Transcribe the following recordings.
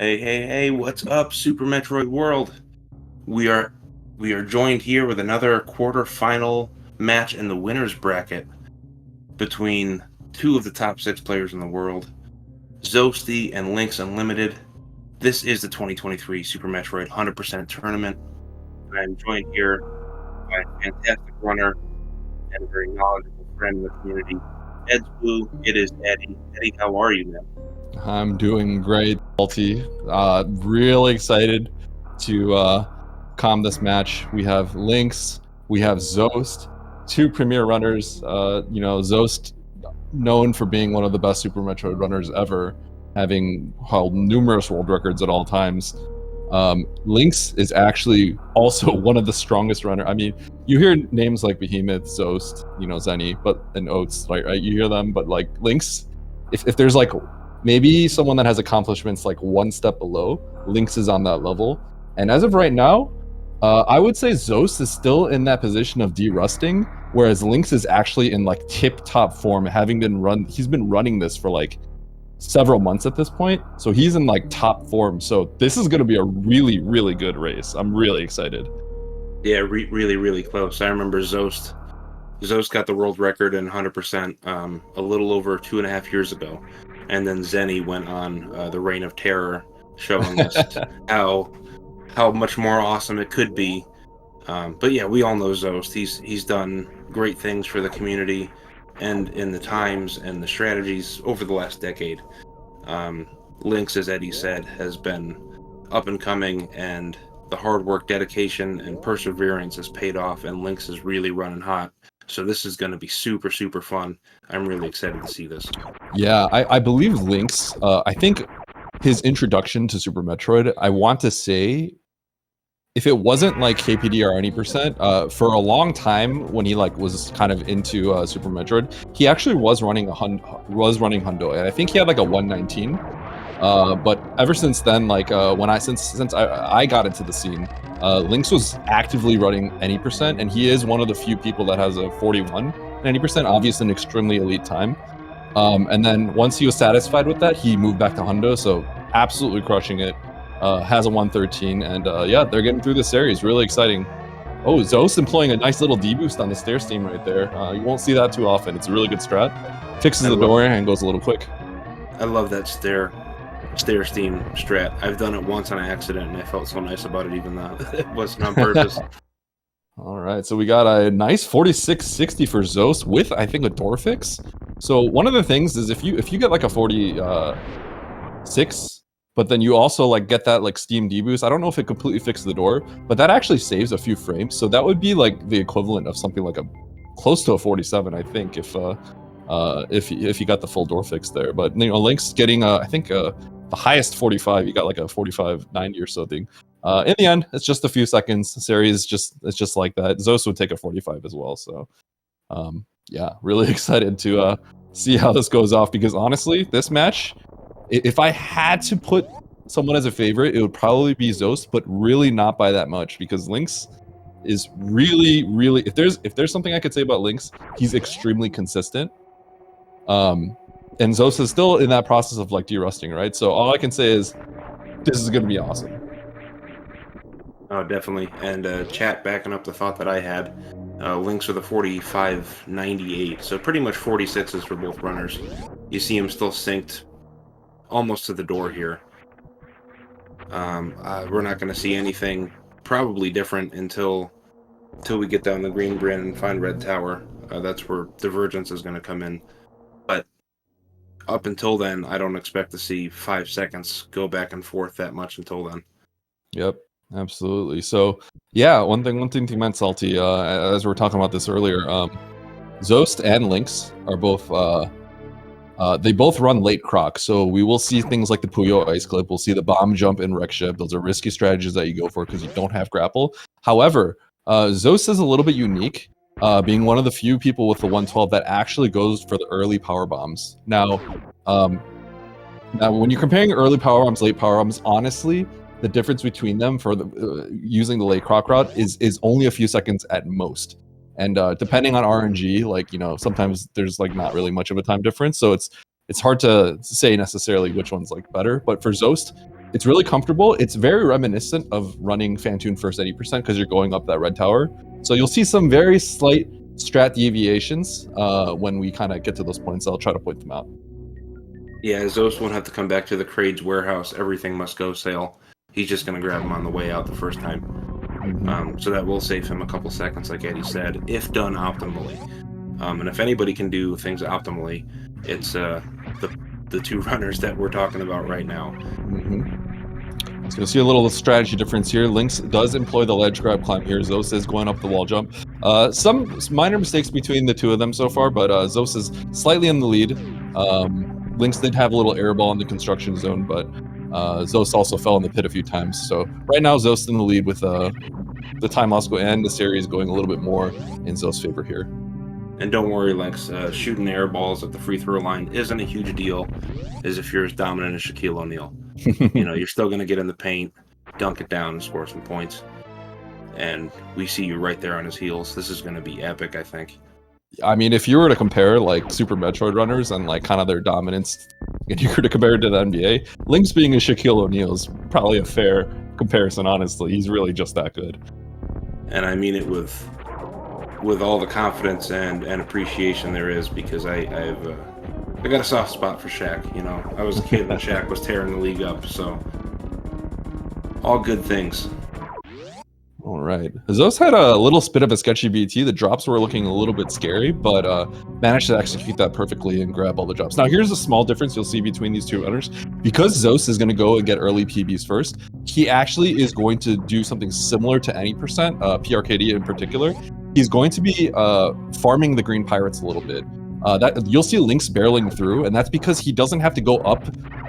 Hey, what's up, Super Metroid World? We are we are joined here with another quarterfinal match in the winners bracket between two of the top 6 players in the world, Zoasty and LynxXUnlimited. This is the 2023 Super Metroid 100% tournament, and I'm joined here by a fantastic runner and a very knowledgeable friend in the community, Ed's Blue. It is Eddie. Eddie, how are you, man? I'm doing great, Salty. Really excited to calm this match. We have Lynx, we have Zoast, two premier runners. Zoast, known for being one of the best Super Metroid runners ever, having held numerous world records at all times. Lynx is actually also one of the strongest runners. I mean, you hear names like Behemoth, Zoast, Zenny, and Oats, right? You hear them, but like Lynx, if there's like maybe someone that has accomplishments like one step below, Lynx is on that level. And as of right now, I would say Zoast is still in that position of de-rusting, whereas Lynx is actually in like tip-top form, he's been running this for like several months at this point. So he's in like top form. So this is going to be a really, really good race. I'm really excited. Yeah, really, really close. I remember Zoast got the world record in 100% a little over 2.5 years ago. And then Zenny went on the Reign of Terror, showing us how much more awesome it could be. But yeah, we all know Zoast. He's done great things for the community and in the times and the strategies over the last decade. Lynx, as Eddie said, has been up and coming, and the hard work, dedication, and perseverance has paid off, and Lynx is really running hot. So this is going to be super, super fun. I'm really excited to see this. Yeah, I believe Lynx, I think his introduction to Super Metroid, I want to say, if it wasn't like KPD or any percent, for a long time when he like was kind of into Super Metroid, he actually was running Hundo, and I think he had like a 119. But ever since then, like since I got into the scene, Lynx was actively running any percent, and he is one of the few people that has a 41 any percent, obviously an extremely elite time. And then once he was satisfied with that, he moved back to Hundo, so absolutely crushing it. Has a 113, and yeah, they're getting through the series. Really exciting. Oh, Zoast employing a nice little D-boost on the stair steam right there. You won't see that too often. It's a really good strat. Fixes the door and goes a little quick. I love that stair steam strat. I've done it once on accident, and I felt so nice about it, even though it wasn't on purpose. All right, so we got a nice 4660 for Zoast with, I think, a door fix. So one of the things is if you get like a 46, but then you also like get that like steam deboost. I don't know if it completely fixes the door, but that actually saves a few frames. So that would be like the equivalent of something like close to a 47, I think, if you got the full door fix there. But Lynx getting I think the highest 45. You got like a 4590 or something. In the end, it's just a few seconds. The series it's just like that. Zoast would take a 45 as well. So yeah, really excited to see how this goes off, because honestly, this match, if I had to put someone as a favorite, it would probably be Zoast, but really not by that much, because Lynx is really, really, if there's something I could say about Lynx, he's extremely consistent. And Zoast is still in that process of like de-rusting, right? So all I can say is this is going to be awesome. Oh, definitely. And chat backing up the thought that I had. Lynx with a 4598, so pretty much 46s for both runners. You see him still synced almost to the door here. We're not going to see anything probably different until we get down the Green Brin and find Red Tower. That's where Divergence is going to come in. But up until then, I don't expect to see 5 seconds go back and forth that much until then. Yep, absolutely. So yeah, one thing to mention, Salty, as we were talking about this earlier, Zoast and Lynx are both they both run late croc, so we will see things like the Puyo Ice Clip. We'll see the bomb jump and wreck ship. Those are risky strategies that you go for because you don't have grapple. However, Zoast is a little bit unique, being one of the few people with the 112 that actually goes for the early power bombs. Now when you're comparing early power bombs, late power bombs, honestly, the difference between them for using the late croc route is only a few seconds at most. And depending on RNG, like, sometimes there's like not really much of a time difference. So it's hard to say necessarily which one's like better. But for Zoast, It's really comfortable. It's very reminiscent of running Phantoon first 80% because you're going up that red tower. So you'll see some very slight strat deviations when we kind of get to those points. I'll try to point them out. Yeah, Zoast won't have to come back to the Kraid's warehouse. Everything must go sale. He's just going to grab him on the way out the first time. So that will save him a couple seconds, like Eddie said, if done optimally. And if anybody can do things optimally, it's the two runners that we're talking about right now. So you'll see a little strategy difference here. Lynx does employ the ledge grab climb here. Zoast is going up the wall jump. Some minor mistakes between the two of them so far, but Zoast is slightly in the lead. Lynx did have a little air ball in the construction zone, but Zoast also fell in the pit a few times. So right now, Zoast in the lead with the time loss and the series going a little bit more in Zoast's favor here. And don't worry, Lynx, shooting air balls at the free throw line isn't a huge deal as if you're as dominant as Shaquille O'Neal. You're still going to get in the paint, dunk it down, and score some points. And we see you right there on his heels. This is going to be epic, I think. I mean, if you were to compare like Super Metroid runners and like kind of their dominance, and you were to compare it to the NBA, Lynx being a Shaquille O'Neal is probably a fair comparison, honestly. He's really just that good. And I mean it with all the confidence and appreciation there is, because I got a soft spot for Shaq. I was a kid when Shaq was tearing the league up, so all good things. All right. Zoast had a little bit of a sketchy BT. The drops were looking a little bit scary, but managed to execute that perfectly and grab all the drops. Now, here's a small difference you'll see between these two runners. Because Zoast is going to go and get early PBs first, he actually is going to do something similar to any percent, PRKD in particular. He's going to be farming the green pirates a little bit. That you'll see Lynx barreling through, and that's because he doesn't have to go up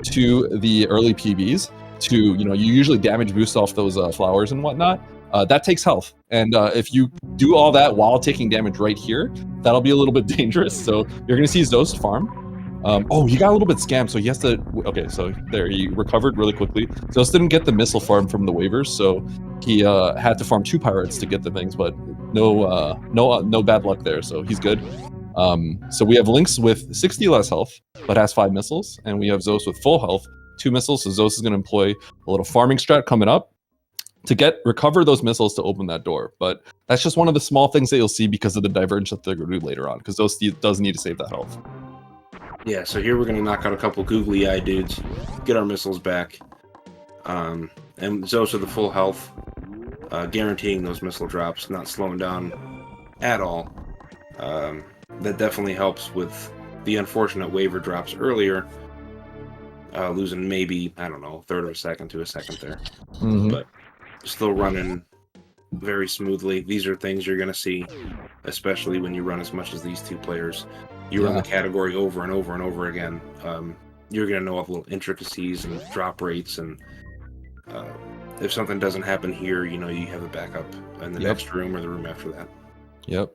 to the early PBs to, you usually damage boost off those flowers and whatnot. That takes health, and if you do all that while taking damage right here, that'll be a little bit dangerous. So you're going to see Zoast farm. Oh, he got a little bit scammed, so he has to... Okay, so there, he recovered really quickly. Zoast didn't get the missile farm from the waivers, so he had to farm 2 pirates to get the things, but no bad luck there, so he's good. So we have Lynx with 60 less health, but has 5 missiles, and we have Zoast with full health, 2 missiles, so Zoast is going to employ a little farming strat coming up to recover those missiles to open that door. But that's just one of the small things that you'll see because of the divergence that they're going to do later on, because Zoast does need to save that health. Yeah, so here we're going to knock out a couple googly-eyed dudes, get our missiles back, and Zoast with the full health, guaranteeing those missile drops, not slowing down at all. That definitely helps with the unfortunate waiver drops earlier, losing maybe, I don't know, a third of a second to a second there. But still running very smoothly. These are things you're going to see, especially when you run as much as these two players. You run the category over and over and over again. You're going to know all the little intricacies and drop rates, and if something doesn't happen here, you have a backup in the next room or the room after that. Yep.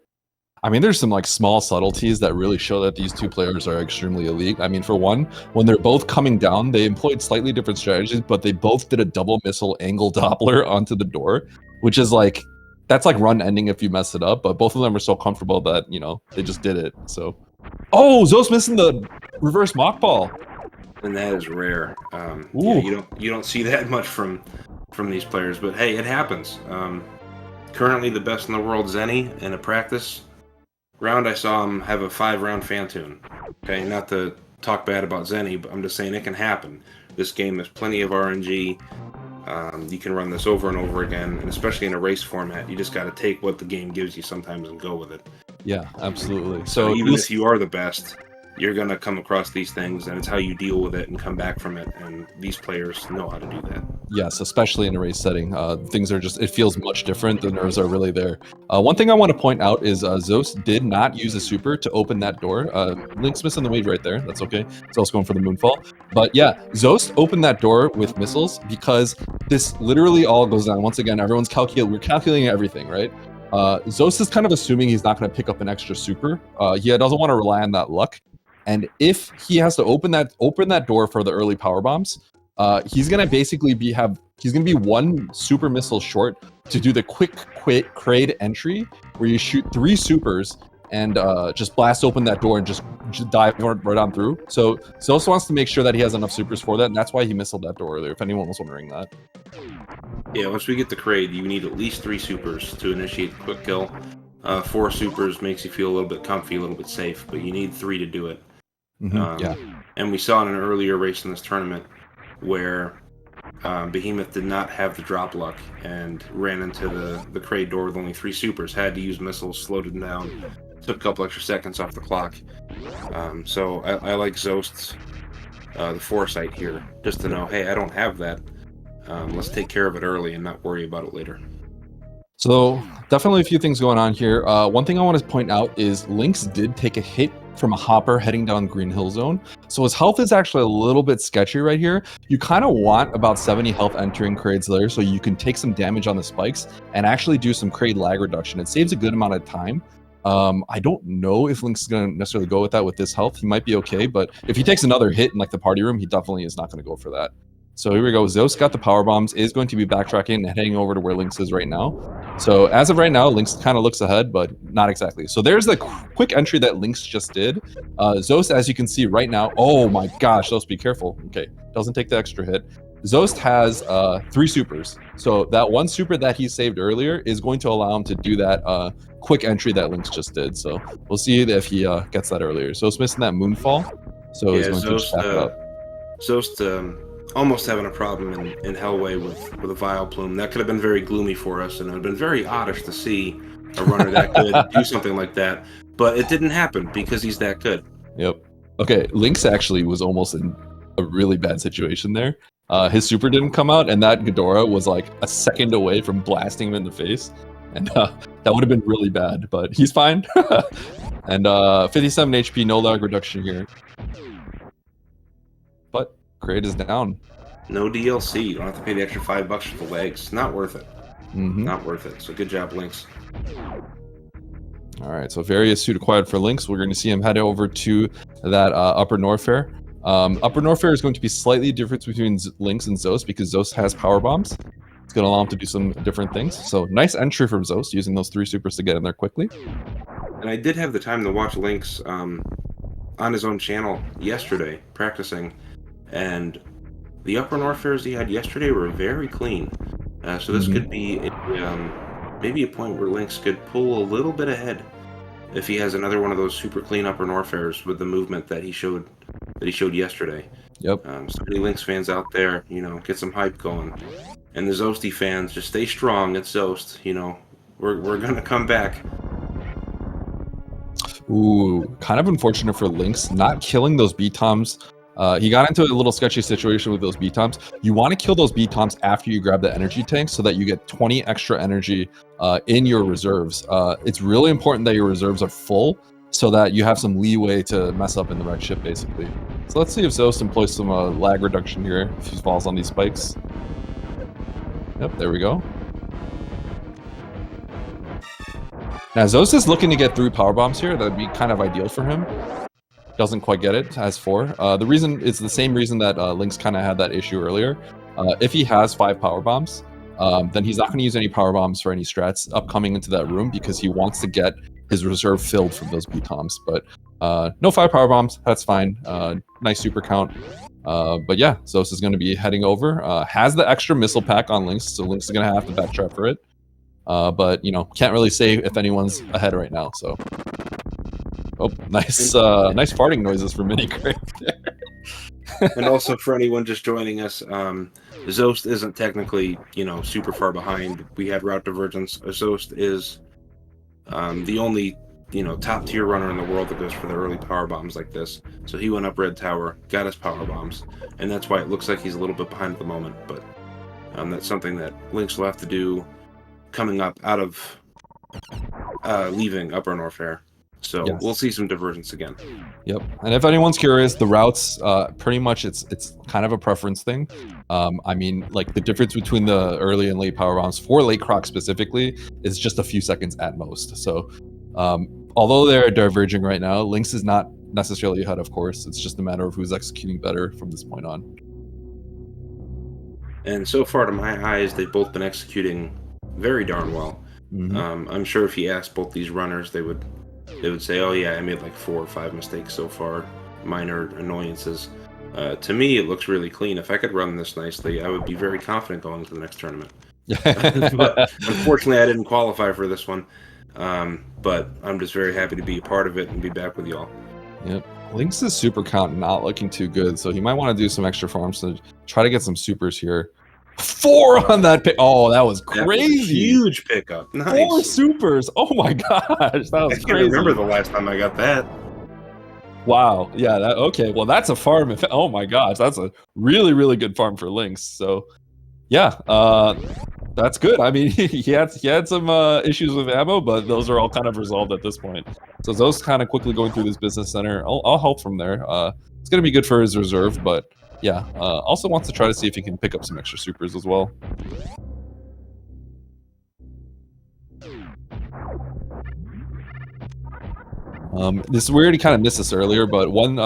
I mean, there's some like small subtleties that really show that these two players are extremely elite. I mean, for one, when they're both coming down, they employed slightly different strategies, but they both did a double missile angle Doppler onto the door, which is like, that's like run ending if you mess it up, but both of them are so comfortable that, they just did it. So, oh, Zoast missing the reverse mock ball. And that is rare. You don't see that much from these players, but hey, it happens. Currently the best in the world, Zenny, in a practice round, I saw him have a 5-round Phantoon. Okay, not to talk bad about Zenny, but I'm just saying it can happen. This game has plenty of RNG. You can run this over and over again, and especially in a race format, you just got to take what the game gives you sometimes and go with it. Yeah, absolutely. So even if you are the best, you're going to come across these things, and it's how you deal with it and come back from it, and these players know how to do that. Yes, especially in a race setting. Things are just, it feels much different. The nerves are really there. One thing I want to point out is Zoast did not use a super to open that door. Lynx missing the wave right there. That's okay. It's also going for the moonfall. But yeah, Zoast opened that door with missiles because this literally all goes down. Once again, we're calculating everything, right? Zoast is kind of assuming he's not going to pick up an extra super. He doesn't want to rely on that luck. And if he has to open that door for the early power bombs, he's gonna basically be 1 super missile short to do the quick Kraid entry where you shoot 3 supers and just blast open that door and just dive right on through. So Zoast wants to make sure that he has enough supers for that, and that's why he missiled that door earlier, if anyone was wondering that. Yeah, once we get the Kraid, you need at least 3 supers to initiate the quick kill. 4 supers makes you feel a little bit comfy, a little bit safe, but you need 3 to do it. Yeah. And we saw in an earlier race in this tournament where Behemoth did not have the drop luck and ran into the Kraid door with only 3 supers, had to use missiles, slowed him down, took a couple extra seconds off the clock. So I like Zoast's the foresight here, just to know, hey, I don't have that. Let's take care of it early and not worry about it later. So definitely a few things going on here. One thing I want to point out is Lynx did take a hit from a hopper heading down Green Hill Zone. So his health is actually a little bit sketchy right here. You kind of want about 70 health entering Kraid's lair so you can take some damage on the spikes and actually do some Kraid lag reduction. It saves a good amount of time. I don't know if Lynx is going to necessarily go with that with this health. He might be okay, but if he takes another hit in like the party room, he definitely is not going to go for that. So here we go. Zoast got the power bombs, is going to be backtracking and heading over to where Lynx is right now. So as of right now, Lynx kind of looks ahead, but not exactly. So there's the quick entry that Lynx just did. Zoast, as you can see right now, oh my gosh, Zoast, be careful. Okay, doesn't take the extra hit. Zoast has 3 supers. So that 1 super that he saved earlier is going to allow him to do that quick entry that Lynx just did. So we'll see if he gets that earlier. So it's missing that moonfall. So Yeah, he's going to just back it up. Zoast almost having a problem in Hellway with a Vile Plume. That could have been very gloomy for us, and it would have been very oddish to see a runner that good do something like that. But it didn't happen because he's that good. Yep. Okay, Lynx actually was almost in a really bad situation there. His super didn't come out, and that Ghidorah was like a second away from blasting him in the face. And that would have been really bad, but he's fine. And 57 HP, no lag reduction here. But Kraid is down. No DLC. You don't have to pay the extra $5 for the legs. Not worth it. Not worth it. So good job, Lynx. All right, so very astute acquired for Lynx. We're going to see him head over to that Upper North Fair. Upper North Fair is going to be slightly different between Lynx and Zoast because Zoast has power bombs. It's going to allow him to do some different things. So nice entry from Zoast, using those 3 supers to get in there quickly. And I did have the time to watch Lynx on his own channel yesterday, practicing. And the Upper North Fairs he had yesterday were very clean. So this could be maybe a point where Lynx could pull a little bit ahead if he has another one of those super clean Upper North Fairs with the movement that he showed yesterday. Yep. So many Lynx fans out there, get some hype going. And the Zoasty fans, just stay strong. It's Zoast. We're gonna come back. Ooh, kind of unfortunate for Lynx not killing those B-toms. He got into a little sketchy situation with those B-toms. You want to kill those B-toms after you grab the energy tank so that you get 20 extra energy in your reserves. It's really important that your reserves are full so that you have some leeway to mess up in the wreck ship, basically. So let's see if Zoast employs some lag reduction here if he falls on these spikes. Yep, there we go. Now Zoast is looking to get 3 power bombs here. That'd be kind of ideal for him. Doesn't quite get it, has 4. The reason is the same reason that Lynx kind of had that issue earlier. If he has 5 power bombs, then he's not going to use any power bombs for any strats upcoming into that room because he wants to get his reserve filled from those B-toms. But no 5 power bombs, that's fine. Nice super count. But yeah, Zoast is going to be heading over. Has the extra missile pack on Lynx, so Lynx is going to have to backtrap for it. But can't really say if anyone's ahead right now. So, oh, nice farting noises from Mini Kraid there. And also for anyone just joining us, Zoast isn't technically super far behind. We had route divergence. Zoast is the only top tier runner in the world that goes for the early power bombs like this. So he went up Red Tower, got his power bombs, and that's why it looks like he's a little bit behind at the moment. But that's something that Lynx will have to do coming up out of leaving Upper North Fair. So yes, we'll see some divergence again. Yep. And if anyone's curious, the routes, pretty much it's kind of a preference thing. I mean, like the difference between the early and late power bombs for late croc specifically is just a few seconds at most. So although they're diverging right now, Lynx is not necessarily ahead, of course. It's just a matter of who's executing better from this point on. And so far, to my eyes, they've both been executing very darn well. I'm sure if you asked both these runners, they would it would say, "Oh yeah, I made like 4 or 5 mistakes so far, minor annoyances." To me, it looks really clean. If I could run this nicely, I would be very confident going into the next tournament. But unfortunately, I didn't qualify for this one. But I'm just very happy to be a part of it and be back with y'all. Yep. Lynx's super count not looking too good, so he might want to do some extra farms to try to get some supers here. 4 on that pick. Oh, that was crazy. That was a huge pickup. Nice. 4 supers. Oh my gosh, that was I can't crazy. remember the last time I got that. Wow. Yeah. Okay. Well, that's a farm. Oh my gosh, that's a really, really good farm for Lynx. So, yeah, that's good. I mean, he had some issues with ammo, but those are all kind of resolved at this point. So those kind of quickly going through this business center. I'll help from there. It's gonna be good for his reserve, but yeah, also wants to try to see if he can pick up some extra supers as well. We already kind of missed this earlier, but one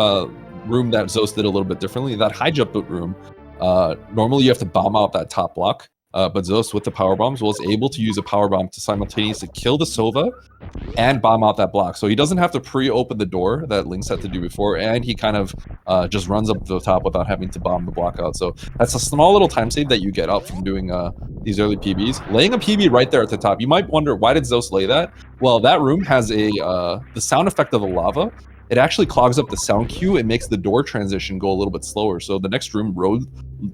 room that Zoast did a little bit differently, that high jump boot room, normally you have to bomb out that top block, but Zoast with the power bombs was able to use a power bomb to simultaneously kill the Sova and bomb out that block. So he doesn't have to pre-open the door that Lynx had to do before, and he kind of just runs up to the top without having to bomb the block out. So that's a small little time save that you get out from doing these early PBs. Laying a PB right there at the top, you might wonder, why did Zoast lay that? Well, that room has the sound effect of the lava. It actually clogs up the sound queue. It makes the door transition go a little bit slower. So the next room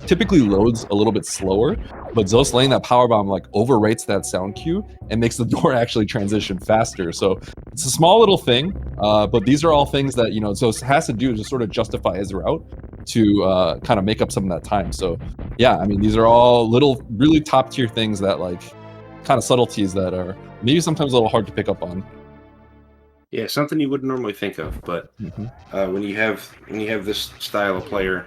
typically loads a little bit slower, but Zoast laying that power bomb like overrates that sound queue and makes the door actually transition faster. So it's a small little thing, but these are all things that, you know, Zoast has to do to sort of justify his route to kind of make up some of that time. So yeah, I mean, these are all little, really top tier things that like kind of subtleties that are maybe sometimes a little hard to pick up on. Yeah, something you wouldn't normally think of, but when you have this style of player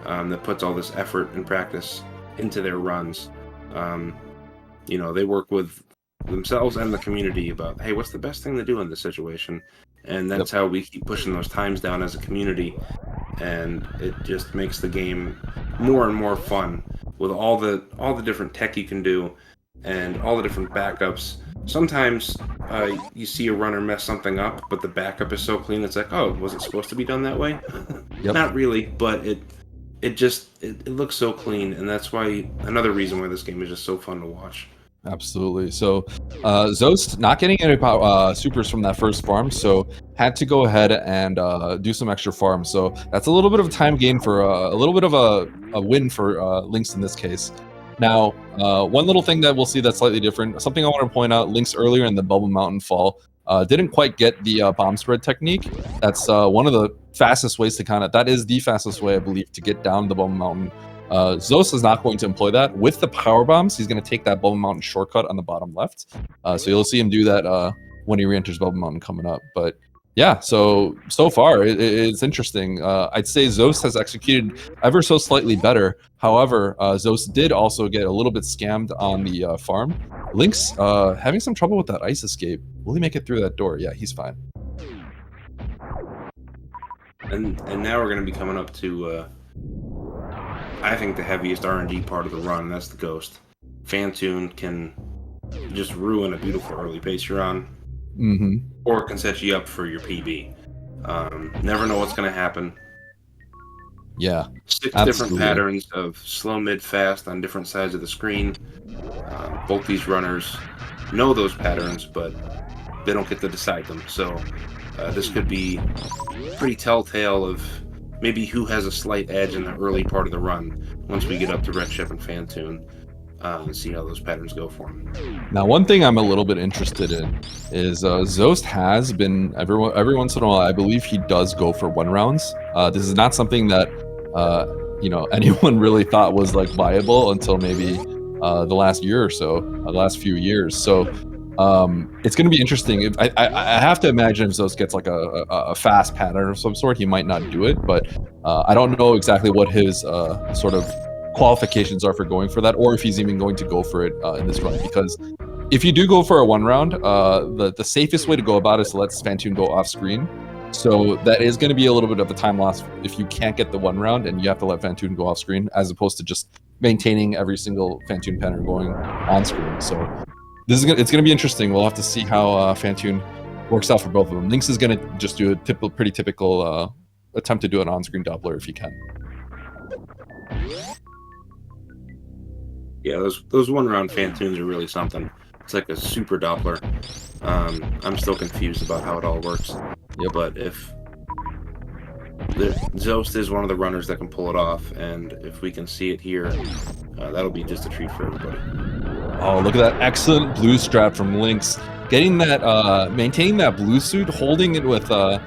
that puts all this effort and practice into their runs, you know, they work with themselves and the community about, hey, what's the best thing to do in this situation, and that's how we keep pushing those times down as a community, and it just makes the game more and more fun with all the different tech you can do and all the different backups. Sometimes you see a runner mess something up, but the backup is so clean, it's like, oh, was it supposed to be done that way? Yep. Not really, but it looks so clean, and that's why another reason why this game is just so fun to watch. Absolutely. So Zoast not getting any supers from that first farm, so had to go ahead and do some extra farms. So that's a little bit of a time gain for a little bit of a win for Lynx in this case. Now, one little thing that we'll see that's slightly different, something I want to point out, Lynx earlier in the Bubble Mountain fall didn't quite get the bomb spread technique. That's one of the fastest ways to that is the fastest way, I believe, to get down the Bubble Mountain. Zoast is not going to employ that. With the power bombs, he's going to take that Bubble Mountain shortcut on the bottom left. So you'll see him do that when he re-enters Bubble Mountain coming up. But yeah, so far it's interesting. I'd say Zoast has executed ever so slightly better. However, Zoast did also get a little bit scammed on the farm. Lynx having some trouble with that ice escape. Will he make it through that door? Yeah, he's fine. And now we're going to be coming up to, I think, the heaviest RNG part of the run. That's the Ghost. Fantune can just ruin a beautiful early pace you're on. Or it can set you up for your PB. Never know what's going to happen. Yeah, 6 different patterns of slow, mid, fast on different sides of the screen. Both these runners know those patterns, but they don't get to decide them. So this could be pretty telltale of maybe who has a slight edge in the early part of the run once we get up to Red Chef and Fantune. And see how those patterns go for him. Now, one thing I'm a little bit interested in is Zoast has been every once in a while. I believe he does go for 1 rounds. This is not something that you know, anyone really thought was like viable until maybe the last year or so, the last few years. So it's going to be interesting. I have to imagine if Zoast gets like a fast pattern of some sort, he might not do it. But I don't know exactly what his sort of qualifications are for going for that, or if he's even going to go for it in this run. Because if you do go for a 1 round, the safest way to go about it is to let Fantune go off screen. So that is going to be a little bit of a time loss if you can't get the 1 round and you have to let Fantune go off screen, as opposed to just maintaining every single Fantune pattern going on screen. So it's going to be interesting. We'll have to see how Fantune works out for both of them. Lynx is going to just do a pretty typical attempt to do an on-screen doubler if he can. Yeah, those one-round Fantoons are really something. It's like a super Doppler. I'm still confused about how it all works. Yep. But if Zoast is one of the runners that can pull it off, and if we can see it here, that'll be just a treat for everybody. Oh, look at that excellent blue strap from Lynx. Getting that, maintaining that blue suit, holding it with the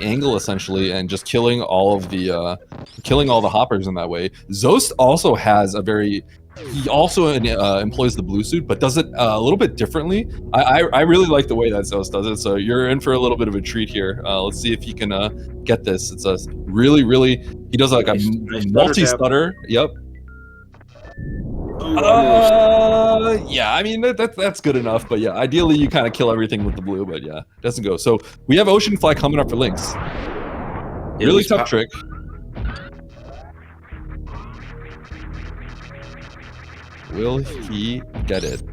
angle essentially, and just killing all the hoppers in that way. Zoast also has he also employs the blue suit, but does it a little bit differently. I really like the way that Zoast does it, so you're in for a little bit of a treat here. Let's see if you can get this. It's a really, he does like nice multi-stutter. Yep. Yeah, I mean that's good enough, but yeah, ideally you kind of kill everything with the blue, but yeah, doesn't go. So we have Ocean Fly coming up for Lynx. Really tough trick. Will he get it?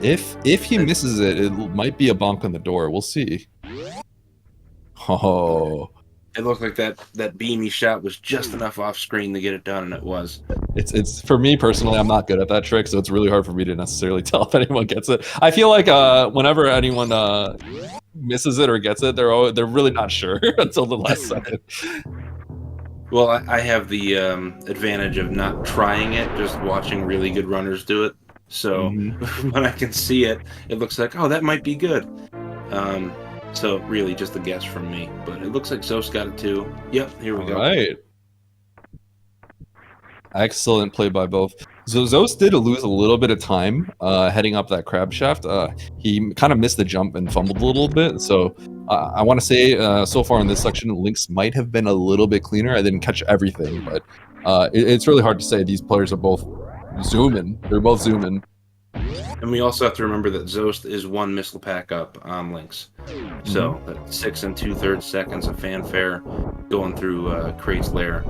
If he misses it, it might be a bonk on the door. We'll see. Oh. It looked like that beamy shot was just enough off screen to get it done, and it was. It's for me personally, I'm not good at that trick, so it's really hard for me to necessarily tell if anyone gets it. I feel like whenever anyone misses it or gets it, they're really not sure until the last second. Well, I have the advantage of not trying it, just watching really good runners do it. So when I can see it, it looks like, oh, that might be good. So really just a guess from me, but it looks like Zoast got it too. Yep, here we go. All right. Excellent play by both. So Zoast did lose a little bit of time heading up that crab shaft. He kind of missed the jump and fumbled a little bit. So I want to say so far in this section, Lynx might have been a little bit cleaner. I didn't catch everything, but it's really hard to say. These players are both zooming. They're both zooming. And we also have to remember that Zoast is one missile pack up on Lynx. So 6 2/3 seconds of fanfare going through Crate's lair.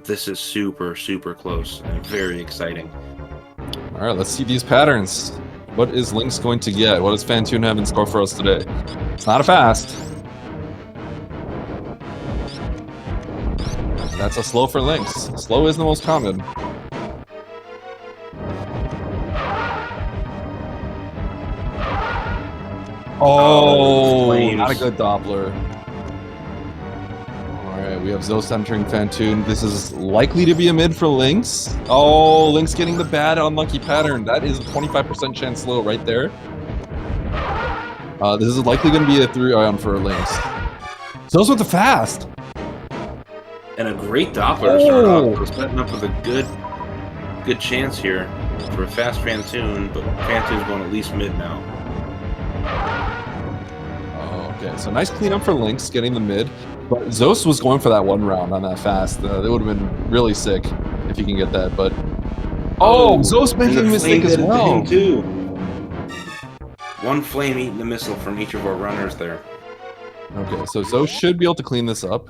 This is super close and very exciting. All right, let's see these patterns. What is Lynx going to get? What does Fantoon have in store for us today? It's not a fast. That's a slow for Lynx. Slow is the most common. Oh, not a good Doppler. Alright, we have Zoast entering Fantoon. This is likely to be a mid for Lynx. Oh, Lynx getting the bad unlucky pattern. That is a 25% chance slow right there. This is likely going to be a 3-ion for Lynx. Zoast with the fast. And a great Doppler to start off. We're setting up with a good chance here for a fast Fantoon, but Fantoon's going at least mid now. Okay, so nice cleanup for Lynx, getting the mid. But Zoast was going for that one round on that fast. That would have been really sick if he can get that, but... Oh, Zoast making a mistake as well. Too. One flame eating the missile from each of our runners there. Okay, so Zoast should be able to clean this up.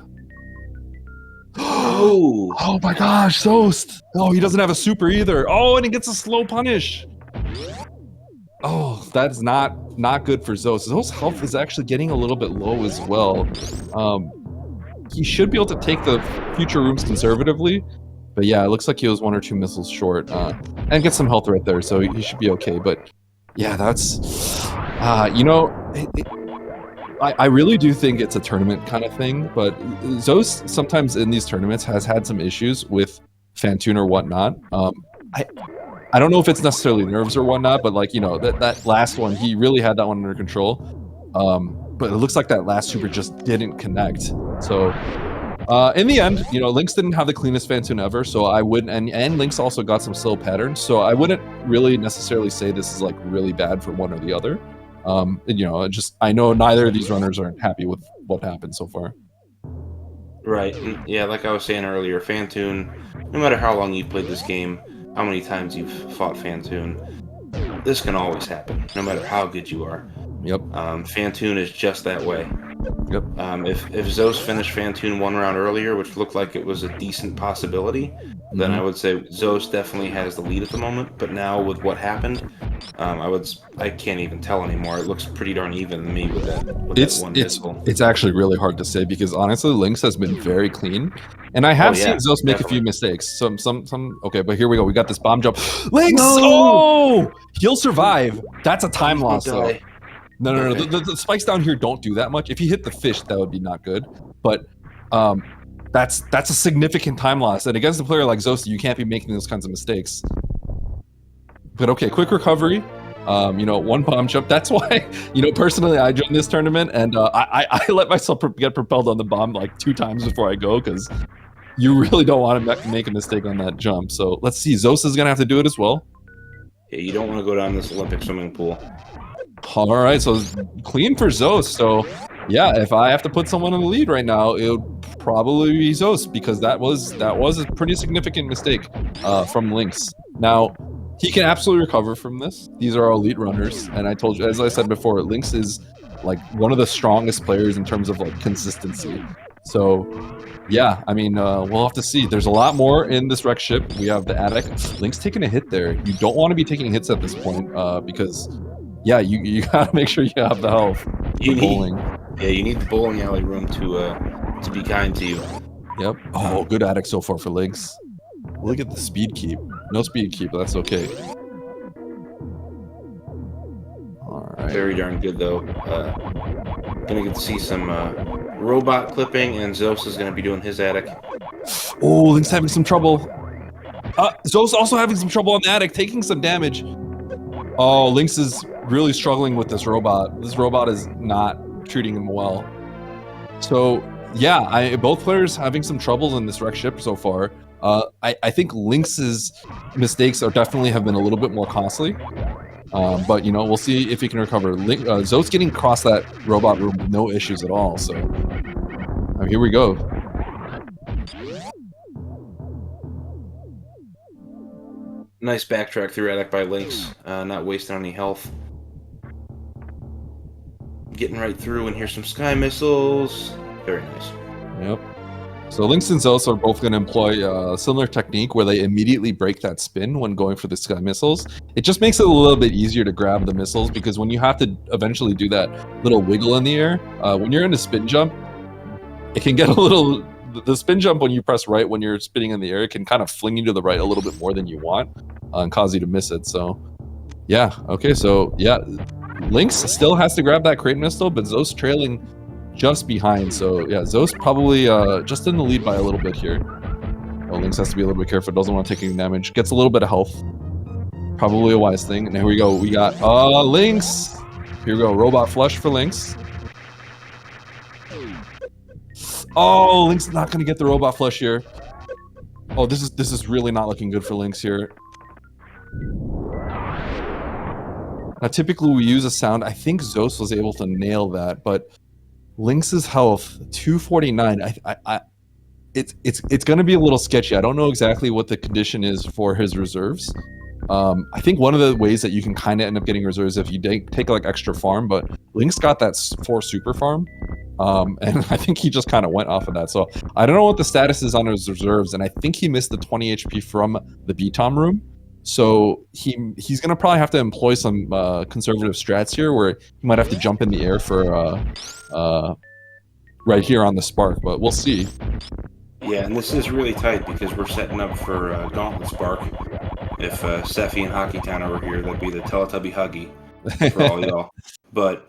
Oh! Oh my gosh, Zoast! Oh, he doesn't have a super either. Oh, and he gets a slow punish. Oh, that's not good for Zoast. Zoast's health is actually getting a little bit low as well. He should be able to take the future rooms conservatively, but yeah, it looks like he was 1 or 2 missiles short, and get some health right there, so he should be okay. But yeah, that's you know, I really do think it's a tournament kind of thing. But Zoast sometimes in these tournaments has had some issues with Fantoon or whatnot. I don't know if it's necessarily nerves or whatnot, but like, you know, that last one, he really had that one under control. But it looks like that last super just didn't connect. So in the end, you know, Lynx didn't have the cleanest Fantoon ever, so I wouldn't, and Lynx also got some slow patterns, so I wouldn't really necessarily say this is like really bad for one or the other. And, you know, I know neither of these runners are happy with what happened so far. Right. Yeah, like I was saying earlier, Fantoon, no matter how long you've played this game, how many times you've fought Fantoon, this can always happen, no matter how good you are. Yep. Fantoon is just that way. Yep. If Zoast finished Fantoon 1 round earlier, which looked like it was a decent possibility, then I would say Zoast definitely has the lead at the moment. But now with what happened, I can't even tell anymore. It looks pretty darn even to me with that one missile. It's actually really hard to say because honestly, Lynx has been very clean, and I have seen Zoast make a few mistakes. Some okay, but here we go. We got this bomb jump. Lynx! No! Oh, he'll survive. That's a time loss though. No. Okay. The spikes down here don't do that much. If he hit the fish, that would be not good. But that's a significant time loss, and against a player like Zoast, you can't be making those kinds of mistakes. But okay, quick recovery. You know, one bomb jump. That's why, you know, personally, I joined this tournament, and I let myself get propelled on the bomb like 2 times before I go, because you really don't want to make a mistake on that jump. So let's see. Zoast is gonna have to do it as well. Yeah, you don't want to go down this Olympic swimming pool. All right, so clean for Zoast. So yeah, if I have to put someone in the lead right now, it would probably be Zoast, because that was a pretty significant mistake from Lynx. Now, he can absolutely recover from this. These are elite runners, and I told you, as I said before, Lynx is like one of the strongest players in terms of like consistency. So yeah, I mean, we'll have to see. There's a lot more in this wreck ship. We have the attic. Lynx taking a hit there. You don't want to be taking hits at this point, because yeah, you gotta make sure you have the health. You need the bowling alley room to be kind to you. Yep. Oh, good attic so far for Lynx. Look at the speed keep. No speed keep, but that's okay. All right. Very darn good though. Gonna get to see some robot clipping, and Zoast is gonna be doing his attic. Oh, Lynx having some trouble. Zoast also having some trouble on the attic, taking some damage. Oh, Lynx is really struggling with this robot. This robot is not treating him well. So yeah, both players having some troubles in this wreck ship so far. I think Lynx's mistakes definitely have been a little bit more costly. But you know, we'll see if he can recover. Zoast getting across that robot room with no issues at all. So here we go. Nice backtrack through attic by Lynx, not wasting any health. Getting right through, and here's some sky missiles. Very nice. Yep. So Lynx and Zoast are both going to employ a similar technique where they immediately break that spin when going for the sky missiles. It just makes it a little bit easier to grab the missiles, because when you have to eventually do that little wiggle in the air, when you're in a spin jump, it can get a little... The spin jump, when you press right when you're spinning in the air, it can kind of fling you to the right a little bit more than you want and cause you to miss it. So yeah, okay, so yeah, Lynx still has to grab that crate missile, but Zoast trailing just behind. So yeah, Zoast probably just in the lead by a little bit here. Oh, Lynx has to be a little bit careful, doesn't want to take any damage. Gets a little bit of health. Probably a wise thing. And here we go. We got Lynx. Here we go. Robot flush for Lynx. Oh, Lynx is not going to get the robot flush here. Oh, this is really not looking good for Lynx here. Now, typically we use a sound. I think Zoast was able to nail that, but Lynx's health 249. It's going to be a little sketchy. I don't know exactly what the condition is for his reserves. I think one of the ways that you can kind of end up getting reserves if you take like extra farm, but Lynx got that 4 super farm. And I think he just kind of went off of that. So I don't know what the status is on his reserves, and I think he missed the 20 HP from the BTOM room. So he's gonna probably have to employ some conservative strats here, where he might have to jump in the air for right here on the spark, but we'll see. Yeah, and this is really tight because we're setting up for Gauntlet Spark. If Seffi and Hockey Town were here, that'd be the Teletubby Huggy for all y'all. But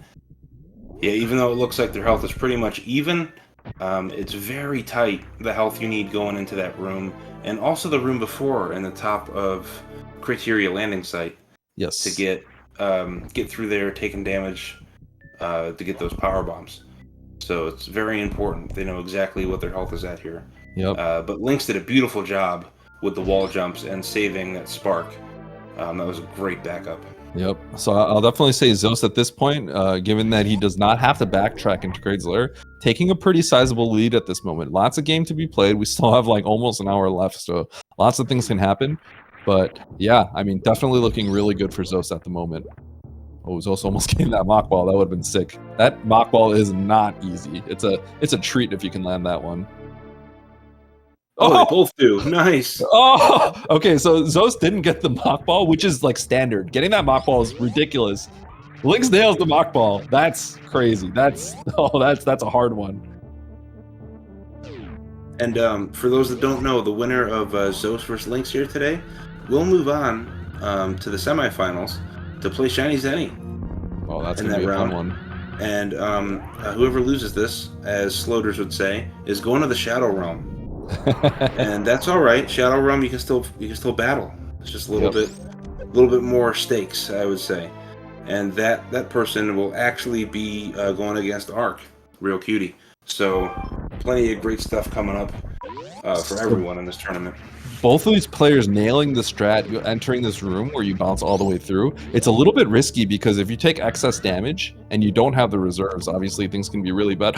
yeah, even though it looks like their health is pretty much even, it's very tight, the health you need going into that room, and also the room before in the top of Criteria landing site. Yes. To get through there, taking damage, to get those power bombs. So it's very important. They know exactly what their health is at here. Yep. But Lynx did a beautiful job with the wall jumps and saving that spark. That was a great backup. Yep. So I'll definitely say Zoast at this point, given that he does not have to backtrack into Kraid's Lair, taking a pretty sizable lead at this moment. Lots of game to be played. We still have like almost an hour left, so lots of things can happen. But yeah, I mean, definitely looking really good for Zoast at the moment. Oh, Zoast almost getting that mock ball. That would have been sick. That mock ball is not easy. It's a treat if you can land that one. Oh, they both do. Nice. Oh, okay. So Zoast didn't get the mock ball, which is like standard. Getting that mock ball is ridiculous. Lynx nails the mock ball. That's crazy. That's a hard one. And for those that don't know, the winner of Zoast versus Lynx here today will move on to the semifinals to play Shiny Zenny. Oh, that's gonna be a fun one. And whoever loses this, as Sloters would say, is going to the Shadow Realm. And that's all right. Shadow Realm, you can still battle. It's just a little bit more stakes, I would say. And that person will actually be going against Ark, Real Cutie. So plenty of great stuff coming up for everyone in this tournament. Both of these players nailing the strat, you're entering this room where you bounce all the way through. It's a little bit risky because if you take excess damage and you don't have the reserves, obviously things can be really bad.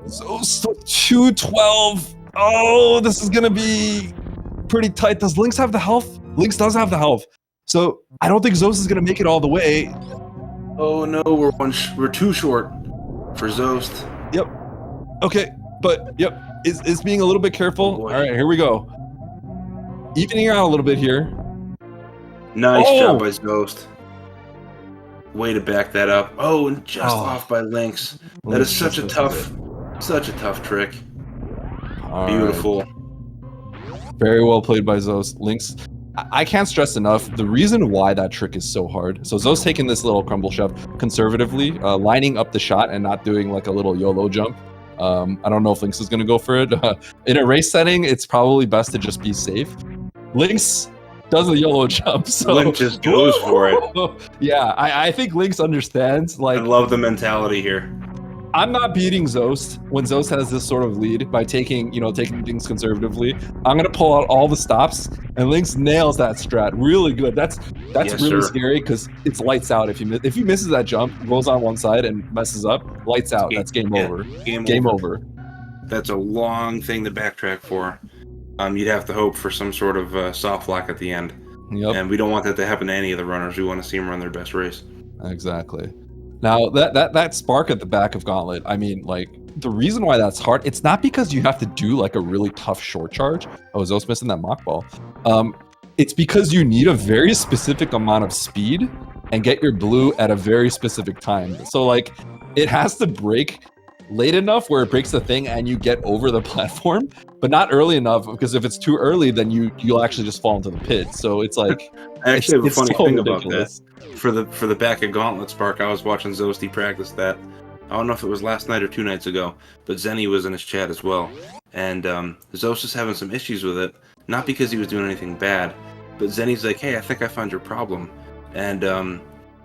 So 212. Oh, this is gonna be pretty tight. Does Lynx have the health? Lynx does have the health. So I don't think Zoast is gonna make it all the way. Oh no, we're too short for Zoast. Yep. Okay, but yep, is being a little bit careful. All right, here we go. Evening out a little bit here. Nice job by Zoast. Way to back that up. Oh, and just off by Lynx. That is such a tough trick. All Beautiful. Right. Very well played by Zoast. Lynx, I can't stress enough the reason why that trick is so hard. So Zoast taking this little crumble shove conservatively, lining up the shot and not doing like a little YOLO jump. I don't know if Lynx is going to go for it. In a race setting, it's probably best to just be safe. Lynx does the YOLO jump, so Lynx just goes for it. Yeah, I think Lynx understands. Like, I love the mentality here. I'm not beating Zoast when Zoast has this sort of lead by taking things conservatively. I'm gonna pull out all the stops, and Lynx nails that strat really good. That's really scary because it's lights out if he misses that jump, goes on one side and messes up, lights out. That's game over. Game over. That's a long thing to backtrack for. You'd have to hope for some sort of soft lock at the end. Yep. And we don't want that to happen to any of the runners. We want to see them run their best race. Exactly. Now that spark at the back of Gauntlet, I mean, like, the reason why that's hard, it's not because you have to do like a really tough short charge. Oh, Zoast missing that mock ball. It's because you need a very specific amount of speed and get your blue at a very specific time. So like, it has to break late enough where it breaks the thing and you get over the platform, but not early enough, because if it's too early, then you'll actually just fall into the pit. So it's like, I actually have a funny thing ridiculous about that. For the back of Gauntlet spark, I was watching Zoasty practice that. I don't know if it was last night or 2 nights ago, but Zenny was in his chat as well. And Zoast is having some issues with it, not because he was doing anything bad, but Zenny's like, hey, I think I found your problem. And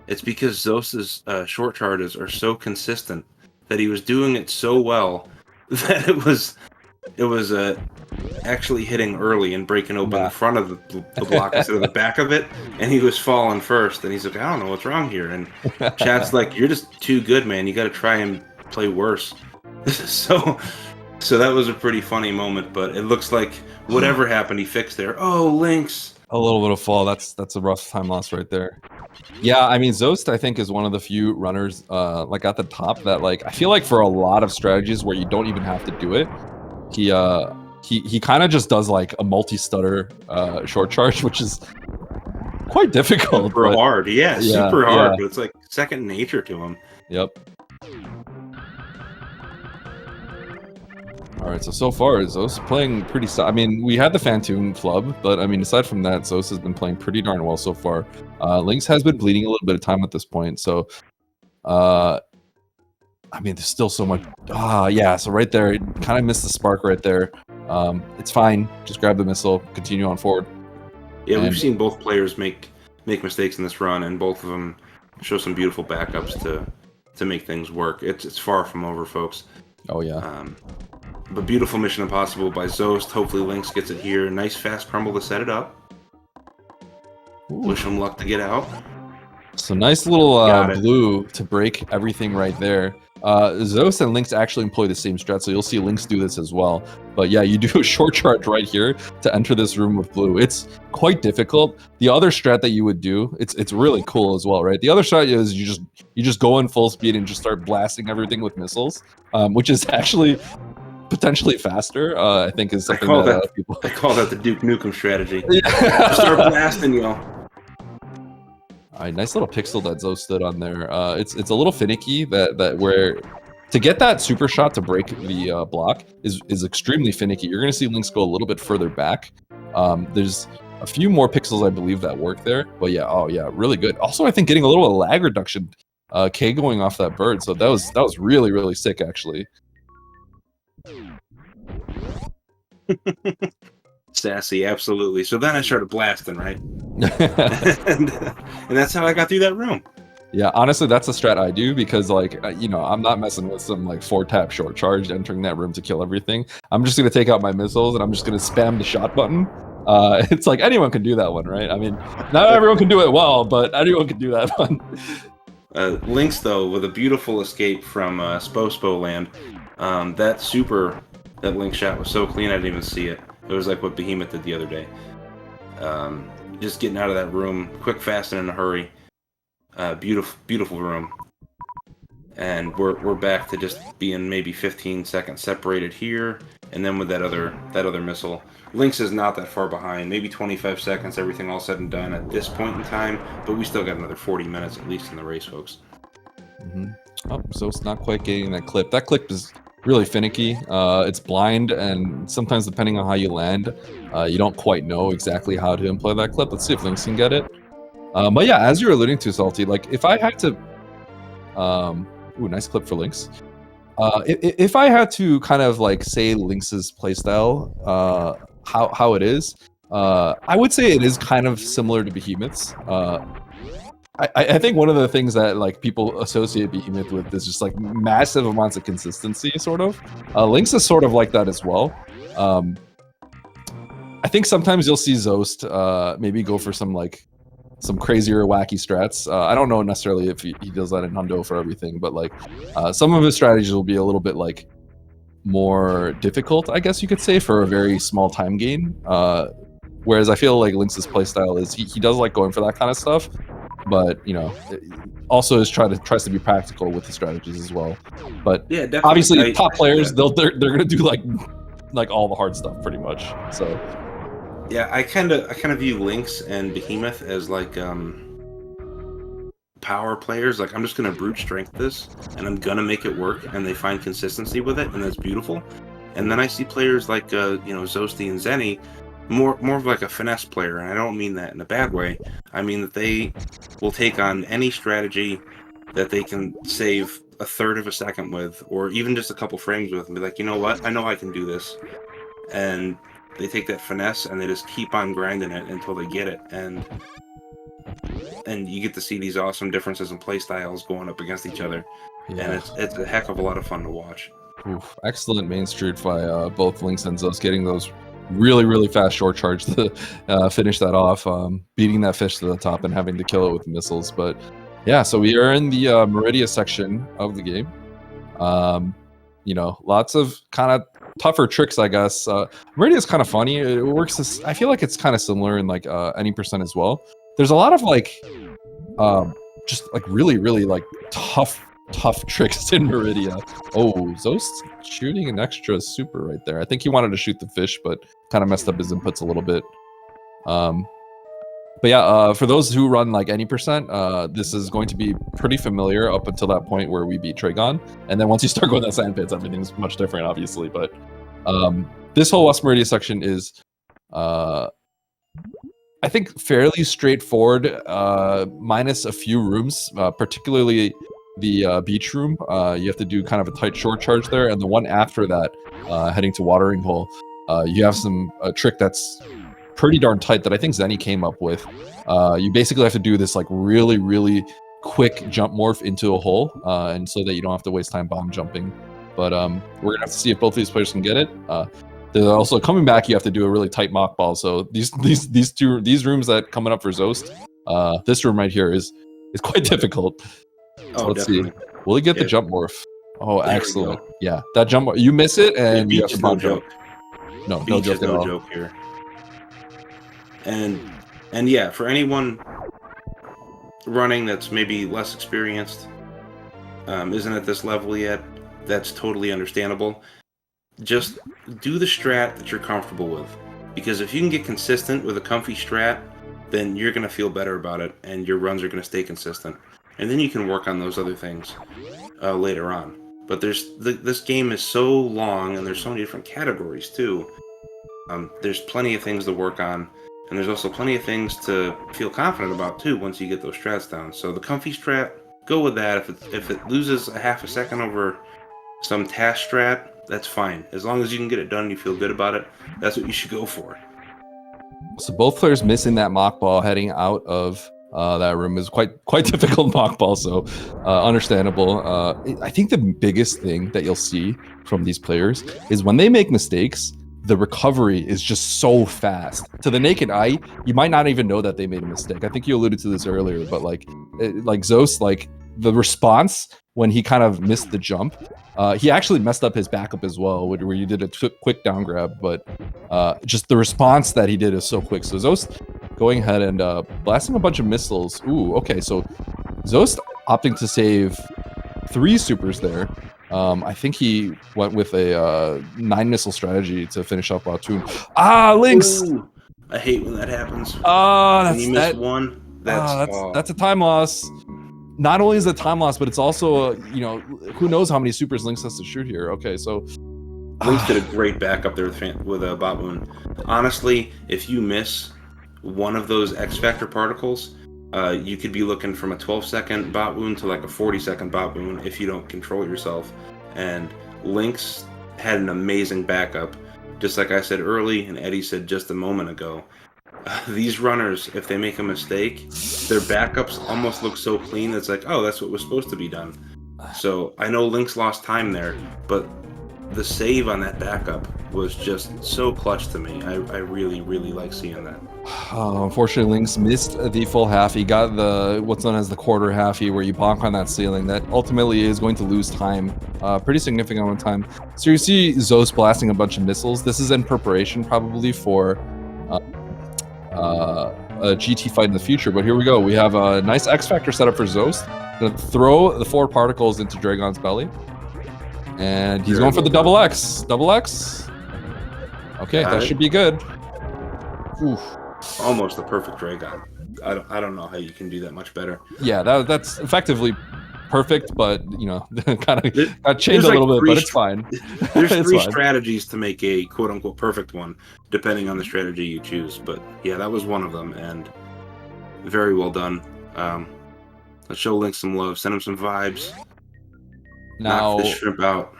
it's because Zoast's short charges are so consistent that he was doing it so well that it was actually hitting early and breaking open the front of the block instead of the back of it, and he was falling first, and he's like, I don't know what's wrong here, and chat's like, you're just too good, man, you got to try and play worse. so that was a pretty funny moment, but it looks like whatever happened he fixed there. Oh, Lynx, a little bit of fall. That's a rough time loss right there. Yeah, I mean, Zoast, I think, is one of the few runners like at the top that, like, I feel like for a lot of strategies where you don't even have to do it, he kind of just does like a multi-stutter short charge, which is quite difficult. Super hard, super hard, but it's like second nature to him. Yep. All right, so far Zoast playing pretty. I mean, we had the Phantom flub, but I mean, aside from that, Zoast has been playing pretty darn well so far. Lynx has been bleeding a little bit of time at this point, so I mean, there's still so much. Yeah, so right there, it kind of missed the spark right there. It's fine. Just grab the missile, continue on forward. Yeah, we've seen both players make mistakes in this run, and both of them show some beautiful backups to make things work. It's far from over, folks. Oh yeah. But beautiful Mission Impossible by Zoast. Hopefully Lynx gets it here. Nice fast crumble to set it up. Ooh. Wish him luck to get out. So nice little blue to break everything right there. Zoast and Lynx actually employ the same strat, so you'll see Lynx do this as well. But yeah, you do a short charge right here to enter this room with blue. It's quite difficult. The other strat that you would do, it's really cool as well, right? The other strat is you just go in full speed and just start blasting everything with missiles, which is actually potentially faster, I think is something that people... I call that the Duke Nukem strategy. Yeah. Just start blasting, y'all. All right, nice little pixel that Zoast stood on there. It's a little finicky that where to get that super shot to break the block is extremely finicky. You're going to see Lynx go a little bit further back. There's a few more pixels, I believe, that work there. But yeah, oh yeah, really good. Also, I think getting a little bit of lag reduction, K going off that bird. So that was really, really sick, actually. Sassy, absolutely. So then I started blasting, right? and that's how I got through that room. Yeah, honestly, that's a strat I do because, like, you know, I'm not messing with some, like, 4-tap short charge entering that room to kill everything. I'm just going to take out my missiles and I'm just going to spam the shot button. It's like anyone can do that one, right? I mean, not everyone can do it well, but anyone can do that one. Lynx, though, with a beautiful escape from Spo land, that super that Lynx shot was so clean I didn't even see it. It was like what Behemoth did the other day. Just getting out of that room, quick, fast, and in a hurry. Beautiful room, and we're back to just being maybe 15 seconds separated here, and then with that other missile, Lynx is not that far behind, maybe 25 seconds, everything all said and done at this point in time, but we still got another 40 minutes at least in the race, folks. Oh, so it's not quite getting that clip. That clip is really finicky. It's blind, and sometimes depending on how you land, you don't quite know exactly how to employ that clip. Let's see if Lynx can get it. But yeah, as you're alluding to, Salty, like if I had to, ooh, nice clip for Lynx. If I had to kind of like say Lynx's playstyle, how it is, I would say it is kind of similar to Behemoth's. I think one of the things that like people associate Behemoth with is just like massive amounts of consistency, sort of. Lynx is sort of like that as well. I think sometimes you'll see Zoast maybe go for some crazier, wacky strats. I don't know necessarily if he does that in Hundo for everything, but like some of his strategies will be a little bit like more difficult, I guess you could say, for a very small time gain. Whereas I feel like Lynx's playstyle is he does like going for that kind of stuff, but you know, also tries to be practical with the strategies as well. But yeah, obviously, top players they're gonna do like all the hard stuff pretty much. So. Yeah, I kind of view Lynx and Behemoth as like power players. Like, I'm just gonna brute strength this, and I'm gonna make it work, and they find consistency with it, and that's beautiful. And then I see players like Zoasty and Zenny, more of like a finesse player, and I don't mean that in a bad way. I mean that they will take on any strategy that they can save a third of a second with, or even just a couple frames with, and be like, you know what, I know I can do this, and they take that finesse and they just keep on grinding it until they get it, and you get to see these awesome differences in play styles going up against each other. Yeah. And it's a heck of a lot of fun to watch. Oof, excellent main street by both Lynx and Zoast, getting those really fast short charge to finish that off, beating that fish to the top and having to kill it with missiles. But yeah, so we are in the Meridia section of the game. You know, lots of kind of tougher tricks, I guess. Meridia is kind of funny. It works. I feel like it's kind of similar in like any percent as well. There's a lot of like, just like really like tough tricks in Meridia. Oh, Zoast shooting an extra super right there. I think he wanted to shoot the fish, but kind of messed up his inputs a little bit. But yeah, for those who run like any percent, this is going to be pretty familiar up until that point where we beat Tragon. And then once you start going to sand pits, everything's much different, obviously. But this whole West Meridia section is, I think, fairly straightforward, minus a few rooms, particularly the beach room. You have to do kind of a tight short charge there. And the one after that, heading to Watering Hole, you have a trick that's pretty darn tight that I think Zenny came up with. You basically have to do this like really quick jump morph into a hole, and so that you don't have to waste time bomb jumping. But we're gonna have to see if both of these players can get it. They're also coming back. You have to do a really tight mock ball. So these rooms that coming up for Zoast, this room right here is quite difficult. So let's see. Will he get the jump morph? Oh, there, excellent. Yeah, that jump. You miss it, and you have to bomb jump. No joke at all. No joke here. And yeah, for anyone running that's maybe less experienced, isn't at this level yet, that's totally understandable. just do the strat that you're comfortable with. Because if you can get consistent with a comfy strat, then you're going to feel better about it, and your runs are going to stay consistent. And then you can work on those other things later on. But this game is so long, and there's so many different categories too. There's plenty of things to work on, and there's also plenty of things to feel confident about too once you get those strats down. So the comfy strat, go with that. If it loses a half a second over some task strat, that's fine. As long as you can get it done and you feel good about it, that's what you should go for. So both players missing that mock ball heading out of that room is quite difficult mock ball, so understandable. I think the biggest thing that you'll see from these players is when they make mistakes, the recovery is just so fast. To the naked eye, you might not even know that they made a mistake. I think you alluded to this earlier, but like Zoast, like the response when he kind of missed the jump, he actually messed up his backup as well, where you did a quick down grab, but just the response that he did is so quick. So Zoast going ahead and blasting a bunch of missiles. Ooh, okay, so Zoast opting to save 3 supers there. I think he went with a 9 missile strategy to finish up Platoon. Ah, Lynx! Ooh, I hate when that happens. When you miss one, that's a time loss. Not only is it time loss, but it's also who knows how many supers Lynx has to shoot here. Okay, so Lynx did a great backup there with a bot wound. Honestly, if you miss one of those X Factor particles, you could be looking from a 12-second bot wound to like a 40-second bot wound if you don't control yourself. And Lynx had an amazing backup. Just like I said early, and Eddie said just a moment ago, these runners, if they make a mistake, their backups almost look so clean that it's like, oh, that's what was supposed to be done. So I know Lynx lost time there, but the save on that backup was just so clutch to me. I really, really like seeing that. Unfortunately, Lynx missed the full half. He got what's known as the quarter halfie, where you bonk on that ceiling. That ultimately is going to lose time, pretty significant amount of time. So you see Zoast blasting a bunch of missiles. This is in preparation probably for a GT fight in the future. But here we go. We have a nice X Factor setup for Zoast. Gonna throw the 4 particles into Dragon's belly. And he's going for the double X. Double X. Okay, that should be good. Oof. Almost the perfect Dragon. I don't know how you can do that much better. Yeah, that's effectively perfect, but kind of got changed a little bit, but it's fine. There's 3 strategies to make a quote-unquote perfect one, depending on the strategy you choose. But yeah, that was one of them, and very well done. Let's show Lynx some love, send him some vibes. Now, knock this shrimp out.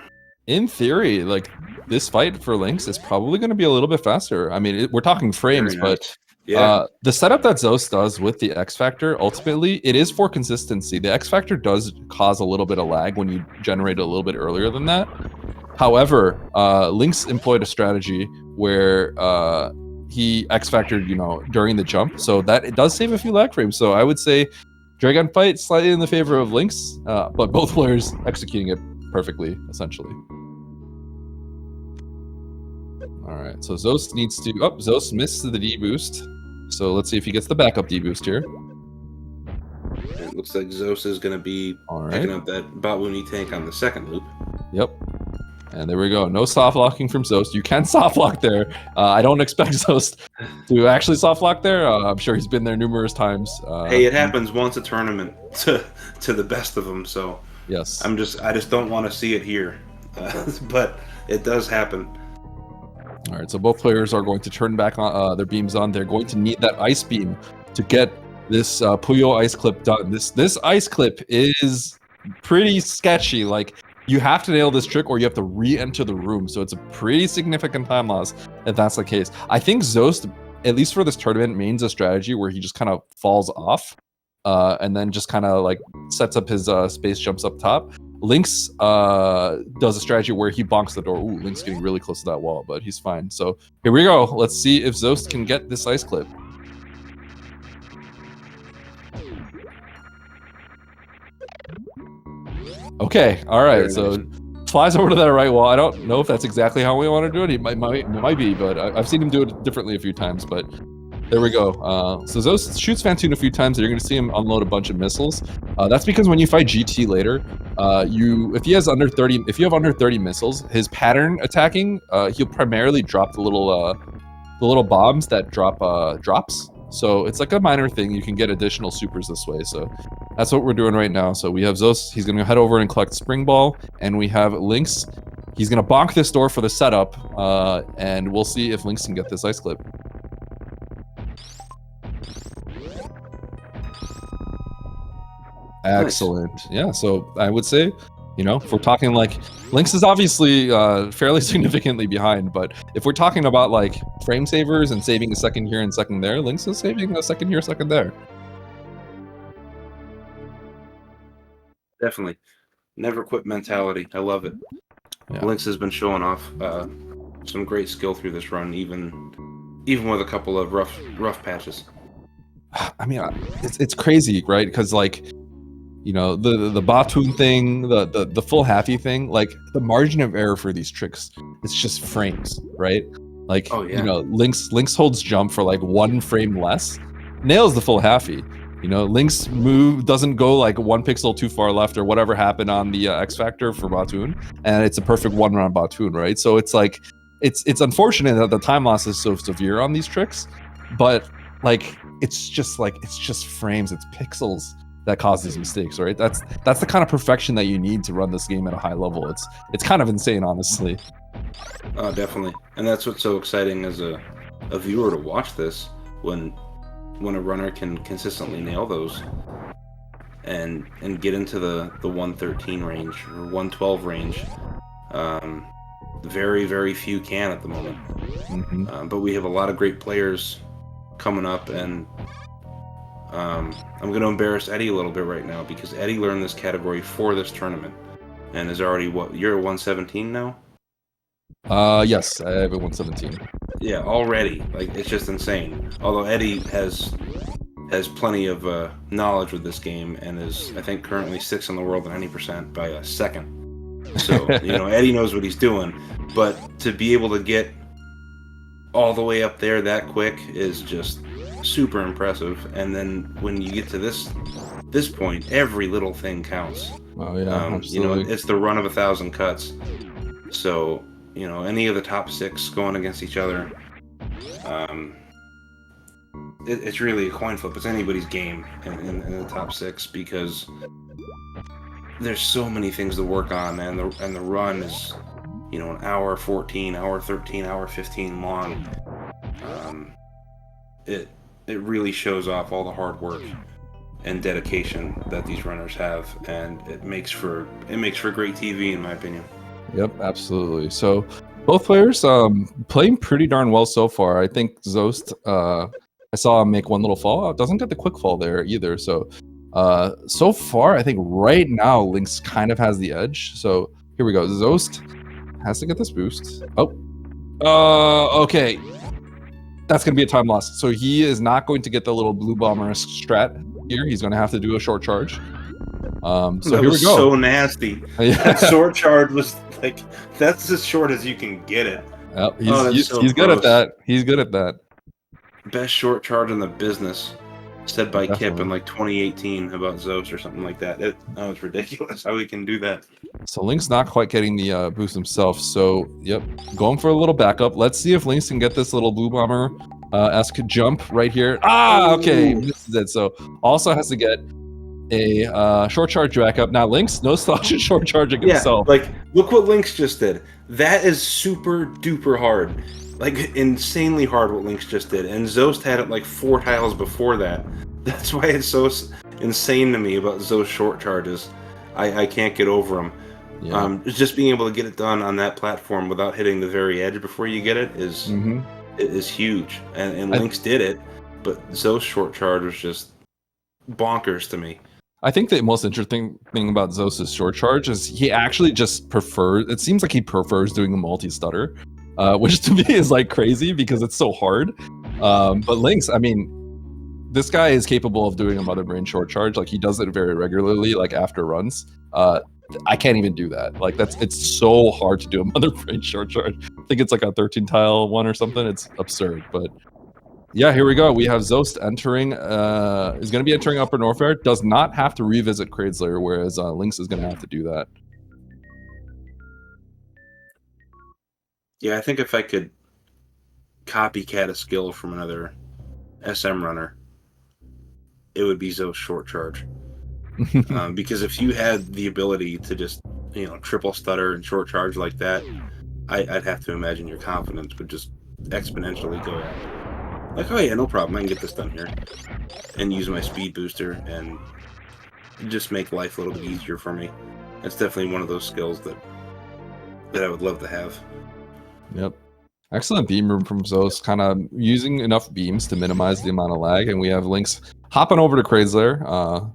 In theory, like this fight for Lynx is probably going to be a little bit faster. I mean, we're talking frames, but yeah. The setup that Zoast does with the X Factor, ultimately, it is for consistency. The X Factor does cause a little bit of lag when you generate it a little bit earlier than that. However, Lynx employed a strategy where he X Factored, during the jump, so that it does save a few lag frames. So I would say Dragon fight slightly in the favor of Lynx, but both players executing it perfectly, essentially. All right, so Zoast needs to... Oh, Zoast missed the D boost. So let's see if he gets the backup D boost here. It looks like Zoast is going to be picking up that bot woundy tank on the second loop. Yep. And there we go. No soft locking from Zoast. You can soft lock there. I don't expect Zoast to actually soft lock there. I'm sure he's been there numerous times. Hey, it happens once a tournament to the best of them. So yes, I just don't want to see it here, but it does happen. All right, so both players are going to turn back on their beams on. They're going to need that ice beam to get this Puyo ice clip done. This ice clip is pretty sketchy. Like, you have to nail this trick or you have to re-enter the room. So it's a pretty significant time loss if that's the case. I think Zoast, at least for this tournament, mains a strategy where he just kind of falls off and then just kind of like sets up his space jumps up top. Lynx does a strategy where he bonks the door. Ooh, Lynx getting really close to that wall, but he's fine. So here we go. Let's see if Zoast can get this ice clip. Okay, all right. So flies over to that right wall. I don't know if that's exactly how we want to do it. It might be, but I've seen him do it differently a few times. But There we go. So Zoast shoots Fantoon a few times. You're going to see him unload a bunch of missiles. That's because when you fight GT later, if you have under 30 missiles, his pattern attacking, he'll primarily drop the little bombs that drop drops. So it's like a minor thing. You can get additional supers this way. So that's what we're doing right now. So we have Zoast. He's going to head over and collect Spring Ball, and we have Lynx. He's going to bonk this door for the setup, and we'll see if Lynx can get this ice clip. Excellent. Nice. Yeah, so I would say, if we're talking like Lynx is obviously fairly significantly behind, but if we're talking about like frame savers and saving a second here and second there, Lynx is saving a second here, second there. Definitely. Never quit mentality. I love it. Yeah. Lynx has been showing off some great skill through this run, even with a couple of rough patches. I mean, it's crazy, right? Because like, the Batoon thing, the full halfy thing, like the margin of error for these tricks, it's just frames, right? Like, Lynx holds jump for like 1 frame less, nails the full halfy. Lynx move doesn't go like 1 pixel too far left or whatever happened on the X Factor for Batoon, and it's a perfect 1-round Batoon, right? So it's like, it's unfortunate that the time loss is so severe on these tricks, but like, it's just frames, it's pixels that cause these mistakes, right? That's the kind of perfection that you need to run this game at a high level. It's kind of insane, honestly. Oh, definitely. And that's what's so exciting as a viewer to watch this, when a runner can consistently nail those and get into the 113 range or 112 range. Very, very few can at the moment. Mm-hmm. But we have a lot of great players coming up, and I'm going to embarrass Eddie a little bit right now, because Eddie learned this category for this tournament and is already, you're at 117 now? Yes, I have a 117. Yeah, already. Like, it's just insane. Although Eddie has plenty of knowledge with this game and is, I think, currently 6th in the world at any percent by a second. So, Eddie knows what he's doing. But to be able to get all the way up there that quick is just super impressive. And then when you get to this point, every little thing counts. Oh yeah, absolutely. It's the run of 1,000 cuts. So, any of the top 6 going against each other, it's really a coin flip. It's anybody's game in the top 6, because there's so many things to work on, and the run is, an hour 14, hour 13, hour 15 long. It really shows off all the hard work and dedication that these runners have, and it makes for great TV, in my opinion. Yep, absolutely. So both players playing pretty darn well so far. I think Zoast, I saw him make one little fall. Doesn't get the quick fall there either. So so far, I think right now Lynx kind of has the edge. So here we go. Zoast has to get this boost. Okay. That's going to be a time loss. So he is not going to get the little blue bomber strat here. He's going to have to do a short charge. So here we go. So nasty. Yeah. That short charge was like, that's as short as you can get it. Well, he's good at that. He's good at that. Best short charge in the business, said by Definitely. Kip in like 2018 about Zoast or something like that. It's ridiculous how he can do that. So Lynx not quite getting the boost himself. So yep, going for a little backup. Let's see if Lynx can get this little blue bomber esque jump right here. Okay, misses it. So also has to get a short charge back up. Now Lynx, no slouch in short charging himself. Like, look what Lynx just did. That is super duper hard. Like, insanely hard what Lynx just did. And Zoast had it like 4 tiles before that. That's why it's so insane to me about Zoast short charges. I can't get over them. Yeah. Just being able to get it done on that platform without hitting the very edge before you get it is huge. And Lynx did it, but Zoast short charge was just bonkers to me. I think the most interesting thing about Zoast's short charge is he actually just prefers, it seems like he prefers doing a multi-stutter, which to me is like crazy because it's so hard. But Lynx, I mean, this guy is capable of doing a mother brain short charge. Like, he does it very regularly, like after runs. I can't even do that. Like, it's so hard to do a mother brain short charge. I think it's like a 13 tile one or something. It's absurd, but Yeah, here we go. We have Zoast entering, is going to be entering Upper Norfair. Does not have to revisit Cradeslayer, whereas Lynx is going to have to do that. Yeah, I think if I could copycat a skill from another SM runner, it would be Zoast short charge. Because if you had the ability to just, triple stutter and short charge like that, I'd have to imagine your confidence would just exponentially go up. Like, oh yeah, no problem, I can get this done here. And use my speed booster and just make life a little bit easier for me. It's definitely one of those skills that I would love to have. Yep. Excellent beam room from Zoast, kind of using enough beams to minimize the amount of lag. And we have Lynx hopping over to Cradeslayer.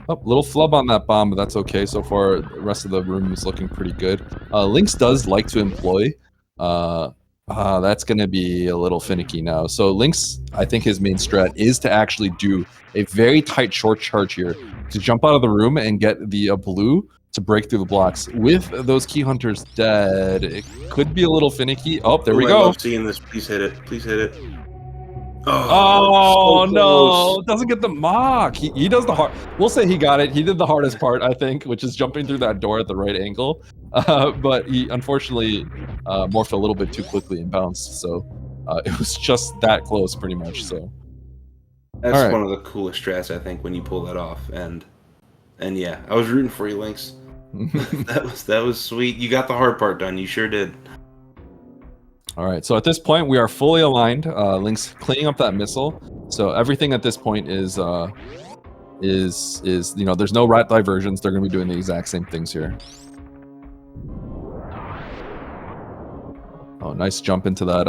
Little flub on that bomb, but that's okay. So far, the rest of the room is looking pretty good. Lynx does like to employ. That's going to be a little finicky now. So Lynx, I think his main strat is to actually do a very tight short charge here to jump out of the room and get the blue to break through the blocks. With those key hunters dead, it could be a little finicky. Oh, there we go. I love seeing this. Please hit it. Please hit it. Oh, so no, doesn't get the mock. He does the hard. We'll say he got it. He did the hardest part, I think, which is jumping through that door at the right angle. But he unfortunately morphed a little bit too quickly and bounced. So it was just that close, pretty much. So that's one of the coolest strats, I think, when you pull that off. And yeah, I was rooting for you, Lynx. that was sweet. You got the hard part done. You sure did. All right, so at this point we are fully aligned. Lynx cleaning up that missile. So everything at this point is there's no rat diversions. They're going to be doing the exact same things here. Oh, nice jump into that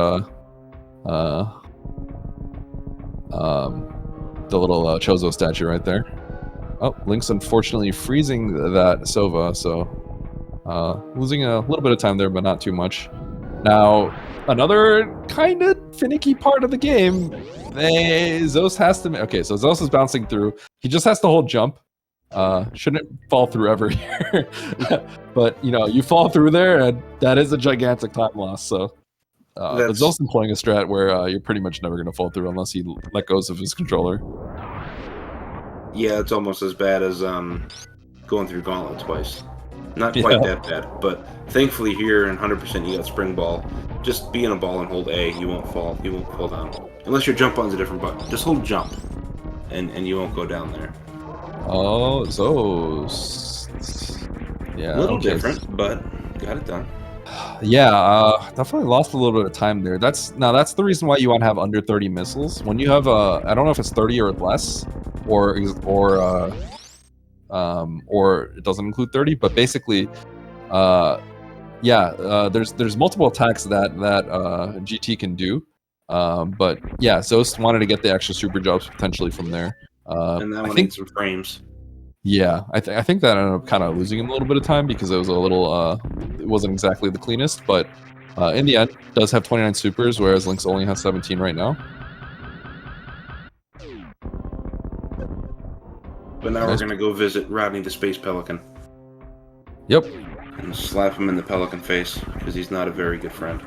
the little Chozo statue right there. Oh, Lynx unfortunately freezing that Sova, so losing a little bit of time there, but not too much. Now, another kind of finicky part of the game. Zoast has to... Okay, so Zoast is bouncing through. He just has to hold jump. Shouldn't fall through ever here. But, you fall through there, and that is a gigantic time loss. So, but Zoast employing a strat where you're pretty much never going to fall through unless he let goes of his controller. Yeah, it's almost as bad as going through Gauntlet twice. Not quite that bad, but thankfully here in 100% you got Spring Ball. Just be in a ball and hold A, you won't fall. You won't fall down. Unless your jump button's a different button. Just hold jump, and you won't go down there. Oh, Zoast. Yeah, a little different, but got it done. Yeah, definitely lost a little bit of time there. That's the reason why you want to have under 30 missiles. When you have I don't know if it's 30 or less, or it doesn't include 30, but basically, there's multiple attacks that GT can do. But yeah, Zoast wanted to get the extra super jobs potentially from there. And that one needs some frames. Yeah, I think that ended up kind of losing him a little bit of time because it was a little, it wasn't exactly the cleanest, but in the end, does have 29 supers, whereas Lynx only has 17 right now. But now we're going to go visit Rodney the Space Pelican. Yep. And slap him in the pelican face, because he's not a very good friend.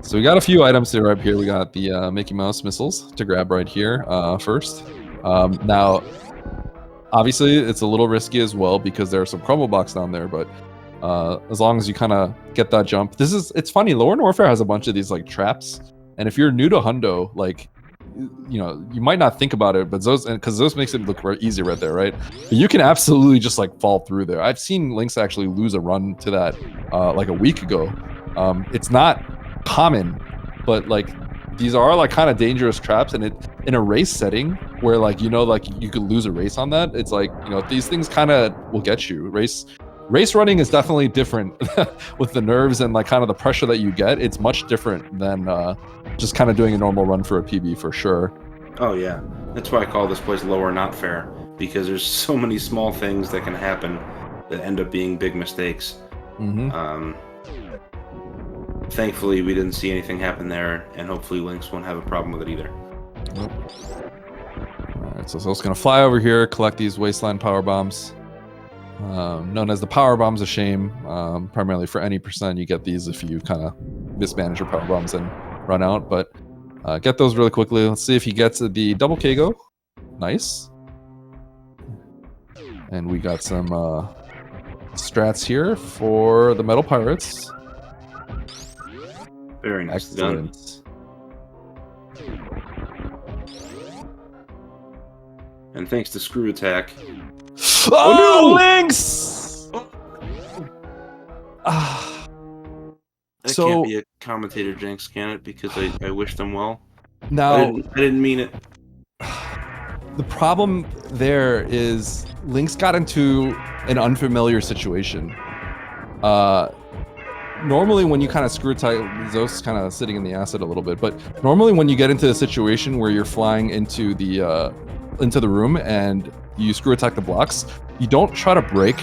So we got a few items here up here. We got the Mickey Mouse missiles to grab right here first. Now, obviously, it's a little risky as well because there are some crumble blocks down there, but as long as you kind of get that jump. It's funny, Lower Warfare has a bunch of these like traps, and if you're new to Hundo, like, you might not think about it, but because those makes it look easy right there, right? But you can absolutely just like fall through there. I've seen Lynx actually lose a run to that like a week ago. It's not common, but like these are like kind of dangerous traps, and in a race setting where like you could lose a race on that, it's like these things kind of will get you. Race running is definitely different with the nerves and like kind of the pressure that you get. It's much different than just kind of doing a normal run for a PB for sure. Oh yeah, that's why I call this place Lower Not Fair, because there's so many small things that can happen that end up being big mistakes. Mm-hmm. Thankfully, we didn't see anything happen there, and hopefully Lynx won't have a problem with it either. Nope. All right, so Zoast's gonna fly over here, collect these wasteland power bombs. Known as the power bombs of shame. Primarily for any percent, you get these if you kind of mismanage your power bombs and run out. But Get those really quickly. Let's see if he gets the double KO. Nice. And we got some strats here for the Metal Pirates. Very nice. Excellent. And thanks to Screw Attack. Oh, no! Lynx! That So can't be a commentator jinx, can it? Because I wish them well. now I didn't mean it. the problem there is Lynx got into an unfamiliar situation. Normally when you kind of screw tight, Zoast's kind of sitting in the acid a little bit, but normally when you get into a situation where you're flying into the room and you screw attack the blocks, you don't try to break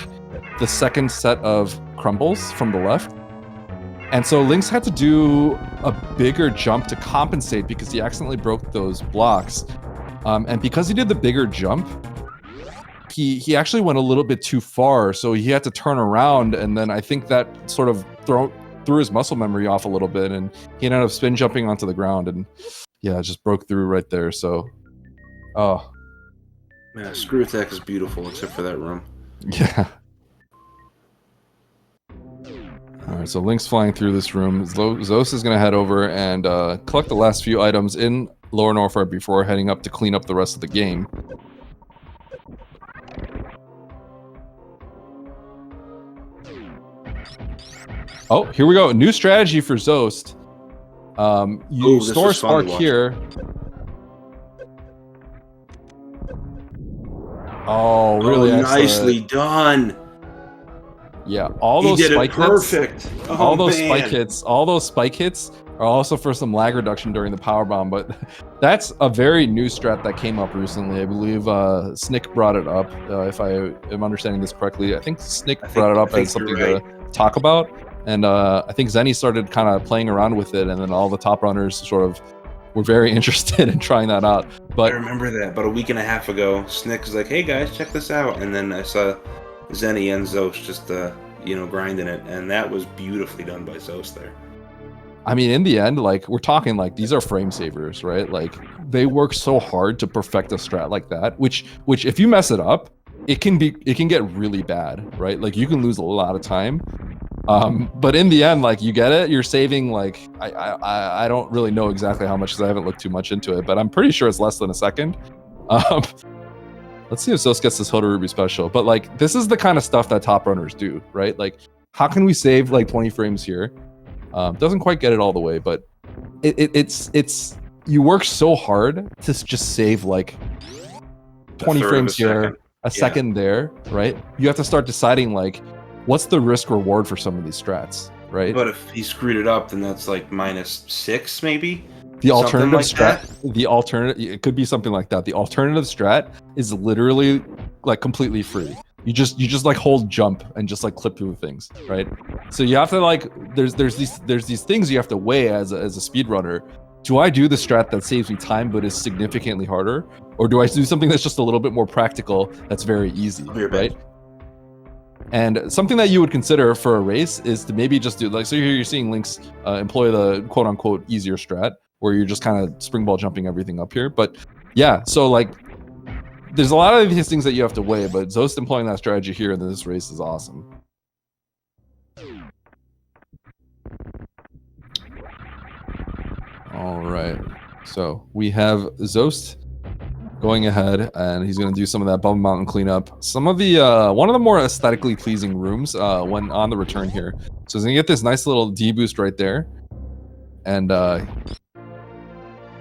the second set of crumbles from the left. And so Lynx had to do a bigger jump to compensate because he accidentally broke those blocks. And because he did the bigger jump, he actually went a little bit too far, so he had to turn around, and then I think that sort of threw his muscle memory off a little bit, and he ended up spin jumping onto the ground, and yeah, just broke through right there. So, oh, man, Screw Attack is beautiful, except for that room. Yeah. All right, so Lynx flying through this room. Zoast is going to head over and collect the last few items in Lower Norfair before heading up to clean up the rest of the game. Oh, here we go. New strategy for Zoast. You store Spark here. Oh, really? Oh, nicely done. Yeah, all those spike perfect. hits. All those spike hits are also for some lag reduction during the power bomb, but that's a very new strat that came up recently. I believe Snick brought it up. If I am understanding this correctly, I think Snick brought it up as something to talk about. And I think Zenny started kind of playing around with it, and then all the top runners sort of were very interested in trying that out. But I remember that about a week and a half ago. Snick was like, "Hey guys, check this out," and then I saw Zenny and Zoast just grinding it, and that was beautifully done by Zoast there. I mean, in the end, like, we're talking like these are frame savers, right? Like, they work so hard to perfect a strat like that, which if you mess it up, it can get really bad, right? Like, you can lose a lot of time. But in the end, like, you get it, you're saving, like, I don't really know exactly how much because I haven't looked too much into it, but I'm pretty sure it's less than a second. Let's see if Zoast gets this Hoda Ruby special. But, like, this is the kind of stuff that top runners do, right? Like, how can we save like 20 frames here? Doesn't quite get it all the way, but it's you work so hard to just save like 20 frames here, a second there, right? You have to start deciding like, what's the risk reward for some of these strats, right? But if he screwed it up, then that's like -6 maybe. The alternative strat, it could be something like that. The alternative strat is literally like completely free. You just like hold jump and just like clip through things, right? So you have to like there's these things you have to weigh as a speedrunner. Do I do the strat that saves me time but is significantly harder, or do I do something that's just a little bit more practical that's very easy, right? And something that you would consider for a race is to maybe just do like, so here you're seeing Lynx employ the quote unquote easier strat where you're just kind of springball jumping everything up here. But yeah, so like there's a lot of these things that you have to weigh, but Zoast employing that strategy here in this race is awesome. All right, so we have Zoast going ahead, and he's going to do some of that Bubble Mountain cleanup. Some of the one of the more aesthetically pleasing rooms when on the return here. So he's going to get this nice little D boost right there, and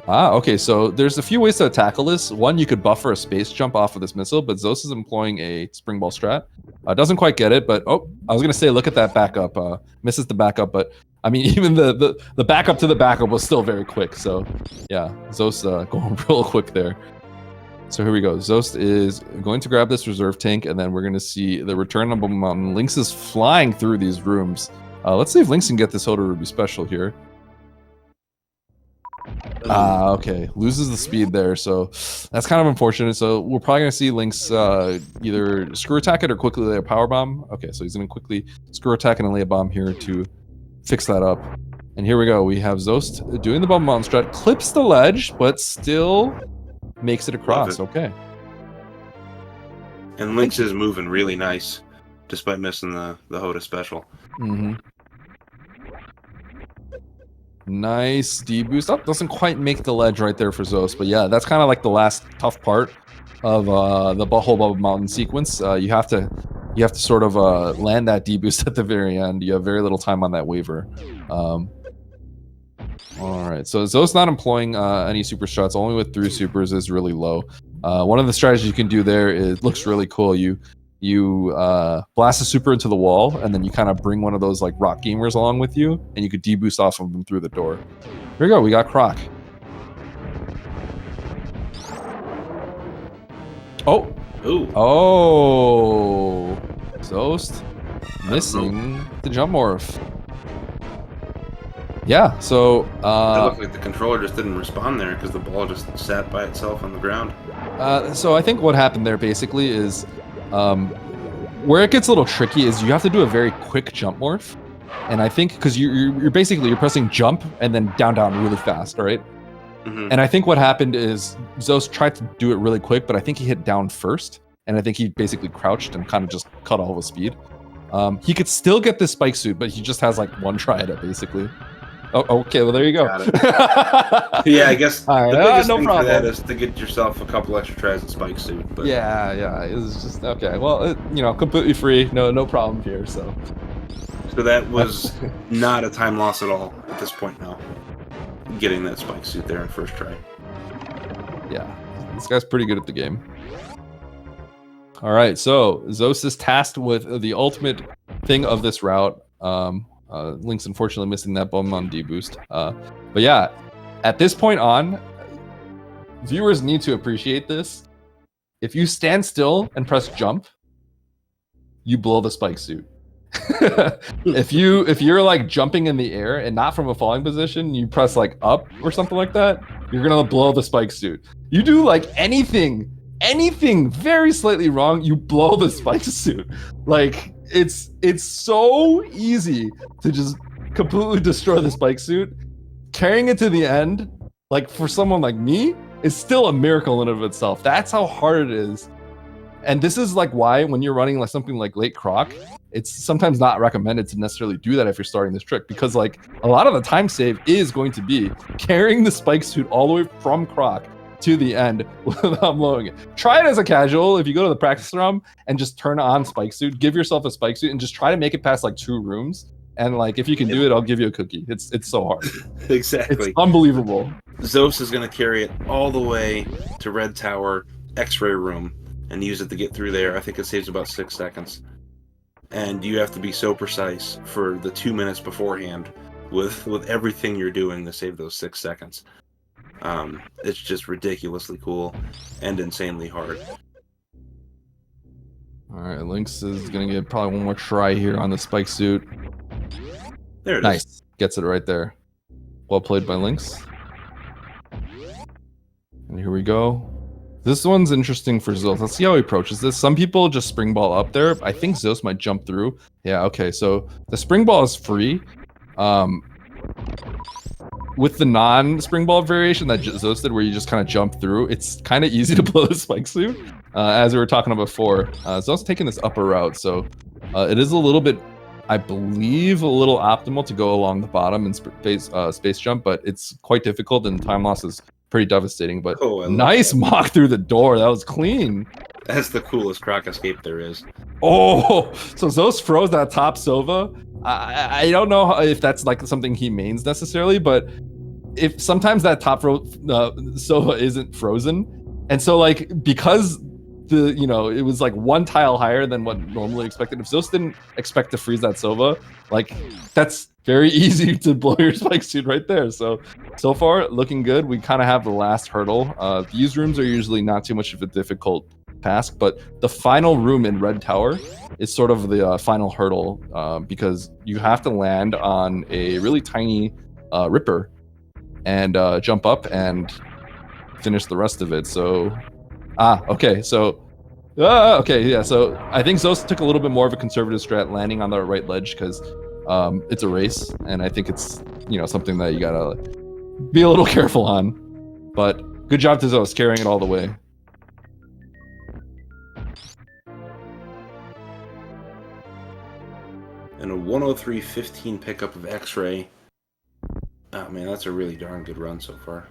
okay, so there's a few ways to tackle this. One, you could buffer a space jump off of this missile, but Zoast is employing a spring ball strat. Doesn't quite get it, but oh, I was gonna say, look at that backup. Misses the backup, but I mean, even the backup to the backup was still very quick. So yeah, Zoast going real quick there. So here we go. Zoast is going to grab this reserve tank, and then we're gonna see the return of Bubble Mountain. Lynx is flying through these rooms. Let's see if Lynx can get this Hoda Ruby special here. Okay, loses the speed there, so that's kind of unfortunate. So we're probably gonna see Lynx either screw attack it or quickly lay a power bomb. Okay, so he's gonna quickly screw attack and lay a bomb here to fix that up. And here we go. We have Zoast doing the bubble mountain strat, clips the ledge, but still makes it across. Okay. And Lynx is moving really nice, despite missing the Hoda special. Mm-hmm. Nice D boost. That doesn't quite make the ledge right there for Zoast, but yeah, that's kind of like the last tough part of the whole bubble mountain sequence. You have to sort of land that D boost at the very end. You have very little time on that waiver. All right, so Zoast not employing any super shots, only with 3 supers is really low. One of the strategies you can do there is looks really cool. You blast a super into the wall, and then you kind of bring one of those like rock gamers along with you, and you could deboost off of them through the door. Here we go. We got Croc. Oh. Ooh. Oh. Zoast missing the jump morph. Yeah, so it looked like the controller just didn't respond there because the ball just sat by itself on the ground. So I think what happened there basically is where it gets a little tricky is you have to do a very quick jump morph, and I think because you're pressing jump and then down really fast, right? Mm-hmm. And I think what happened is Zoast tried to do it really quick, but I think he hit down first, and I think he basically crouched and kind of just cut all his speed. He could still get this spike suit, but he just has like one try at it basically. Oh, okay. Well, there you go. Got it. Yeah, I guess right, the biggest no thing problem. for that is to get yourself a couple extra tries at spike suit. But yeah, it's just okay. Well, completely free. No problem here. So that was not a time loss at all at this point now. Getting that spike suit there in first try. Yeah, this guy's pretty good at the game. All right, so Zoast is tasked with the ultimate thing of this route. Lynx unfortunately missing that bum on D-boost. But yeah, at this point on, viewers need to appreciate this. If you stand still and press jump, you blow the spike suit. if you're like jumping in the air and not from a falling position, you press like up or something like that, you're gonna blow the spike suit. You do like anything very slightly wrong, you blow the spike suit. Like it's so easy to just completely destroy the spike suit. Carrying it to the end, like for someone like me, is still a miracle in and of itself. That's how hard it is. And this is like why when you're running like something like late croc, it's sometimes not recommended to necessarily do that if you're starting this trick, because like a lot of the time save is going to be carrying the spike suit all the way from croc to the end without blowing it. Try it as a casual. If you go to the practice room and just turn on spike suit, give yourself a spike suit and just try to make it past like 2 rooms. And like if you can do it, I'll give you a cookie. It's so hard. Exactly. It's unbelievable. Zoast is going to carry it all the way to Red Tower X-ray room and use it to get through there. I think it saves about 6 seconds. And you have to be so precise for the 2 minutes beforehand with everything you're doing to save those 6 seconds. It's just ridiculously cool and insanely hard. All right, Lynx is gonna get probably one more try here on the spike suit. There it nice. is. Gets it right there. Well played by Lynx. And here we go. This one's interesting for Zoast. Let's see how he approaches this. Some people just spring ball up there. I think Zoast might jump through. Yeah, okay, so the spring ball is free. With the non-spring ball variation that Zoast did, where you just kind of jump through, it's kind of easy to blow the spike suit. As we were talking about before, Zoast taking this upper route, so it is a little bit, I believe, a little optimal to go along the bottom and space jump, but it's quite difficult and time loss is pretty devastating. But nice mock through the door. That was clean. That's the coolest croc escape there is. Oh, so Zoast froze that top Sova. I don't know if that's like something he mains necessarily, but if sometimes that top Sova isn't frozen, and so like because it was like 1 tile higher than what normally expected. If Zoast didn't expect to freeze that Sova, like that's very easy to blow your spike suit right there. So far looking good. We kind of have the last hurdle. These rooms are usually not too much of a difficult task, but the final room in Red Tower is sort of the final hurdle because you have to land on a really tiny Ripper and jump up and finish the rest of it. So okay, so okay, yeah, so I think Zoast took a little bit more of a conservative strat landing on the right ledge because it's a race, and I think it's something that you gotta be a little careful on. But good job to Zoast carrying it all the way. And a 103.15 pickup of X-Ray. Oh man, that's a really darn good run so far.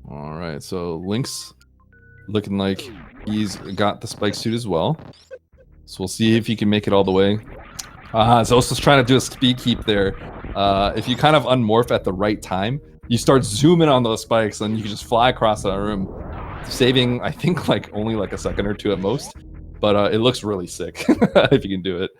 All right, so Lynx looking like he's got the spike suit as well. So we'll see if he can make it all the way. Zoast is trying to do a speed keep there. If you kind of unmorph at the right time, you start zooming on those spikes and you can just fly across that room, saving, I think, only a second or two at most. But it looks really sick if you can do it.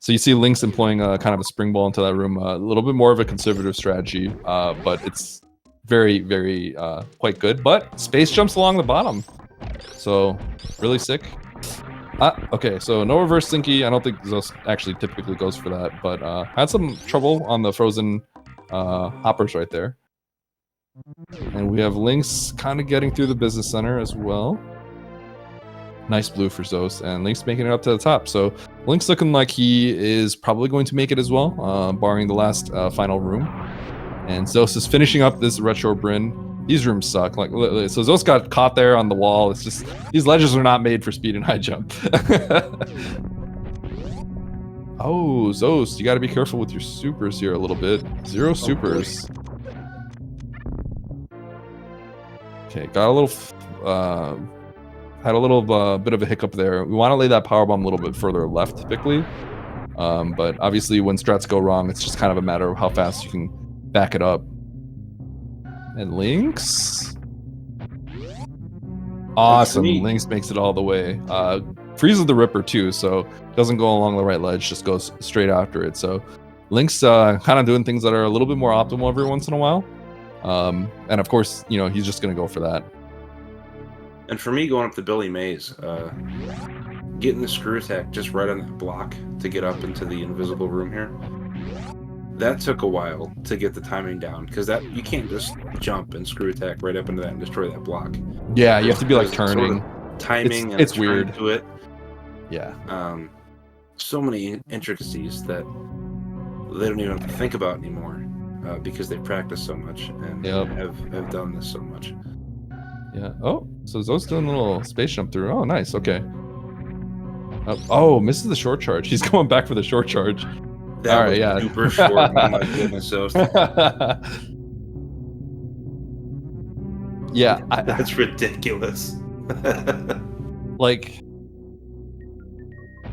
So you see Lynx employing kind of a spring ball into that room, a little bit more of a conservative strategy, but it's very, very quite good. But space jumps along the bottom, so really sick. Okay, so no reverse Slinky. I don't think Zoast actually typically goes for that, but had some trouble on the frozen hoppers right there. And we have Lynx kind of getting through the business center as well. Nice blue for Zoast, and Lynx making it up to the top. So Lynx looking like he is probably going to make it as well, barring the last final room. And Zoast is finishing up this retro Bryn. These rooms suck. So Zoast got caught there on the wall. It's just, these ledges are not made for speed and high jump. Oh, Zoast, you got to be careful with your supers here a little bit. Zero supers. Okay, got a little... had a little bit of a hiccup there. We want to lay that powerbomb a little bit further left, typically. But obviously, when strats go wrong, it's just kind of a matter of how fast you can back it up. And Lynx. Awesome. Lynx makes it all the way. Freezes the Ripper, too, so doesn't go along the right ledge, just goes straight after it. So Lynx kind of doing things that are a little bit more optimal every once in a while. And of course, he's just going to go for that. And for me, going up the Billy Mays, getting the screw attack just right on that block to get up into the invisible room here, that took a while to get the timing down, because you can't just jump and screw attack right up into that and destroy that block. Yeah, you have to be turning. Sort of timing and it's weird to it. Yeah. So many intricacies that they don't even have to think about anymore, because they practice so much and have done this so much. Yeah. Oh, so Zoast doing a little space jump through. Oh, nice. Okay. Oh, misses the short charge. He's going back for the short charge. That was super short. Oh my goodness, Zoast. Yeah. That's ridiculous.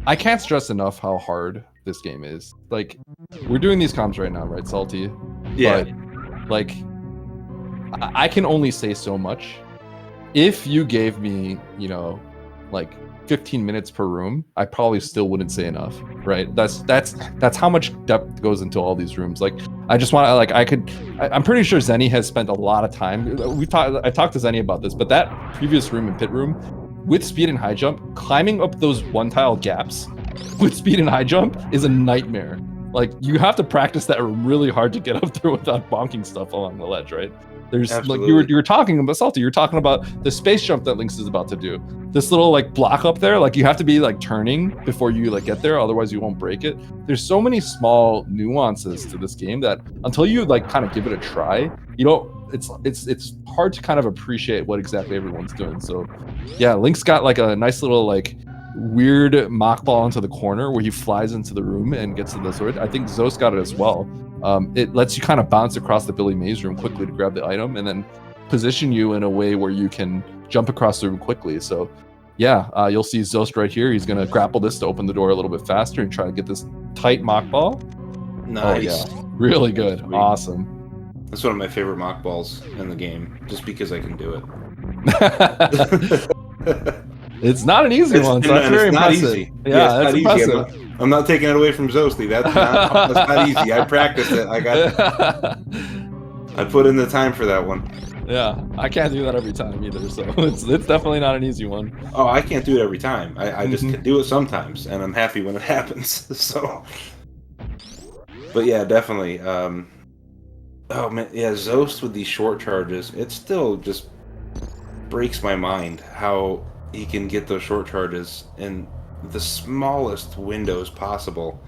I can't stress enough how hard this game is. We're doing these comms right now, right, Salty? Yeah. But, I can only say so much. If you gave me, 15 minutes per room, I probably still wouldn't say enough, right? That's how much depth goes into all these rooms. I just want to, I'm pretty sure Zenny has spent a lot of time. I talked to Zenny about this, but that previous room and pit room, with speed and high jump, climbing up those one tile gaps with speed and high jump is a nightmare. You have to practice that really hard to get up there without bonking stuff along the ledge, right? There's Absolutely. you were talking about, Salty, you were talking about the space jump that Lynx is about to do. This little block up there, you have to be turning before you get there, otherwise you won't break it. There's so many small nuances to this game that until you kind of give it a try, it's hard to kind of appreciate what exactly everyone's doing. So yeah, Lynx got a nice little weird mock ball into the corner where he flies into the room and gets to the sword. I think Zoast got it as well. It lets you kind of bounce across the Billy Mays room quickly to grab the item and then position you in a way where you can jump across the room quickly. So yeah, you'll see Zoast right here. He's going to grapple this to open the door a little bit faster and try to get this tight mock ball. Nice. Oh, yeah. Really good. Sweet. Awesome. That's one of my favorite mock balls in the game, just because I can do it. It's not an easy one, so that's very impressive. Yeah, that's impressive. I'm not taking it away from Zoasty. That's not easy. I practiced it. I put in the time for that one. Yeah, I can't do that every time either, so it's definitely not an easy one. Oh, I can't do it every time. I just can do it sometimes, and I'm happy when it happens. So, but yeah, definitely. Oh man, yeah, Zoast with these short charges, it still just breaks my mind how he can get those short charges and the smallest windows possible.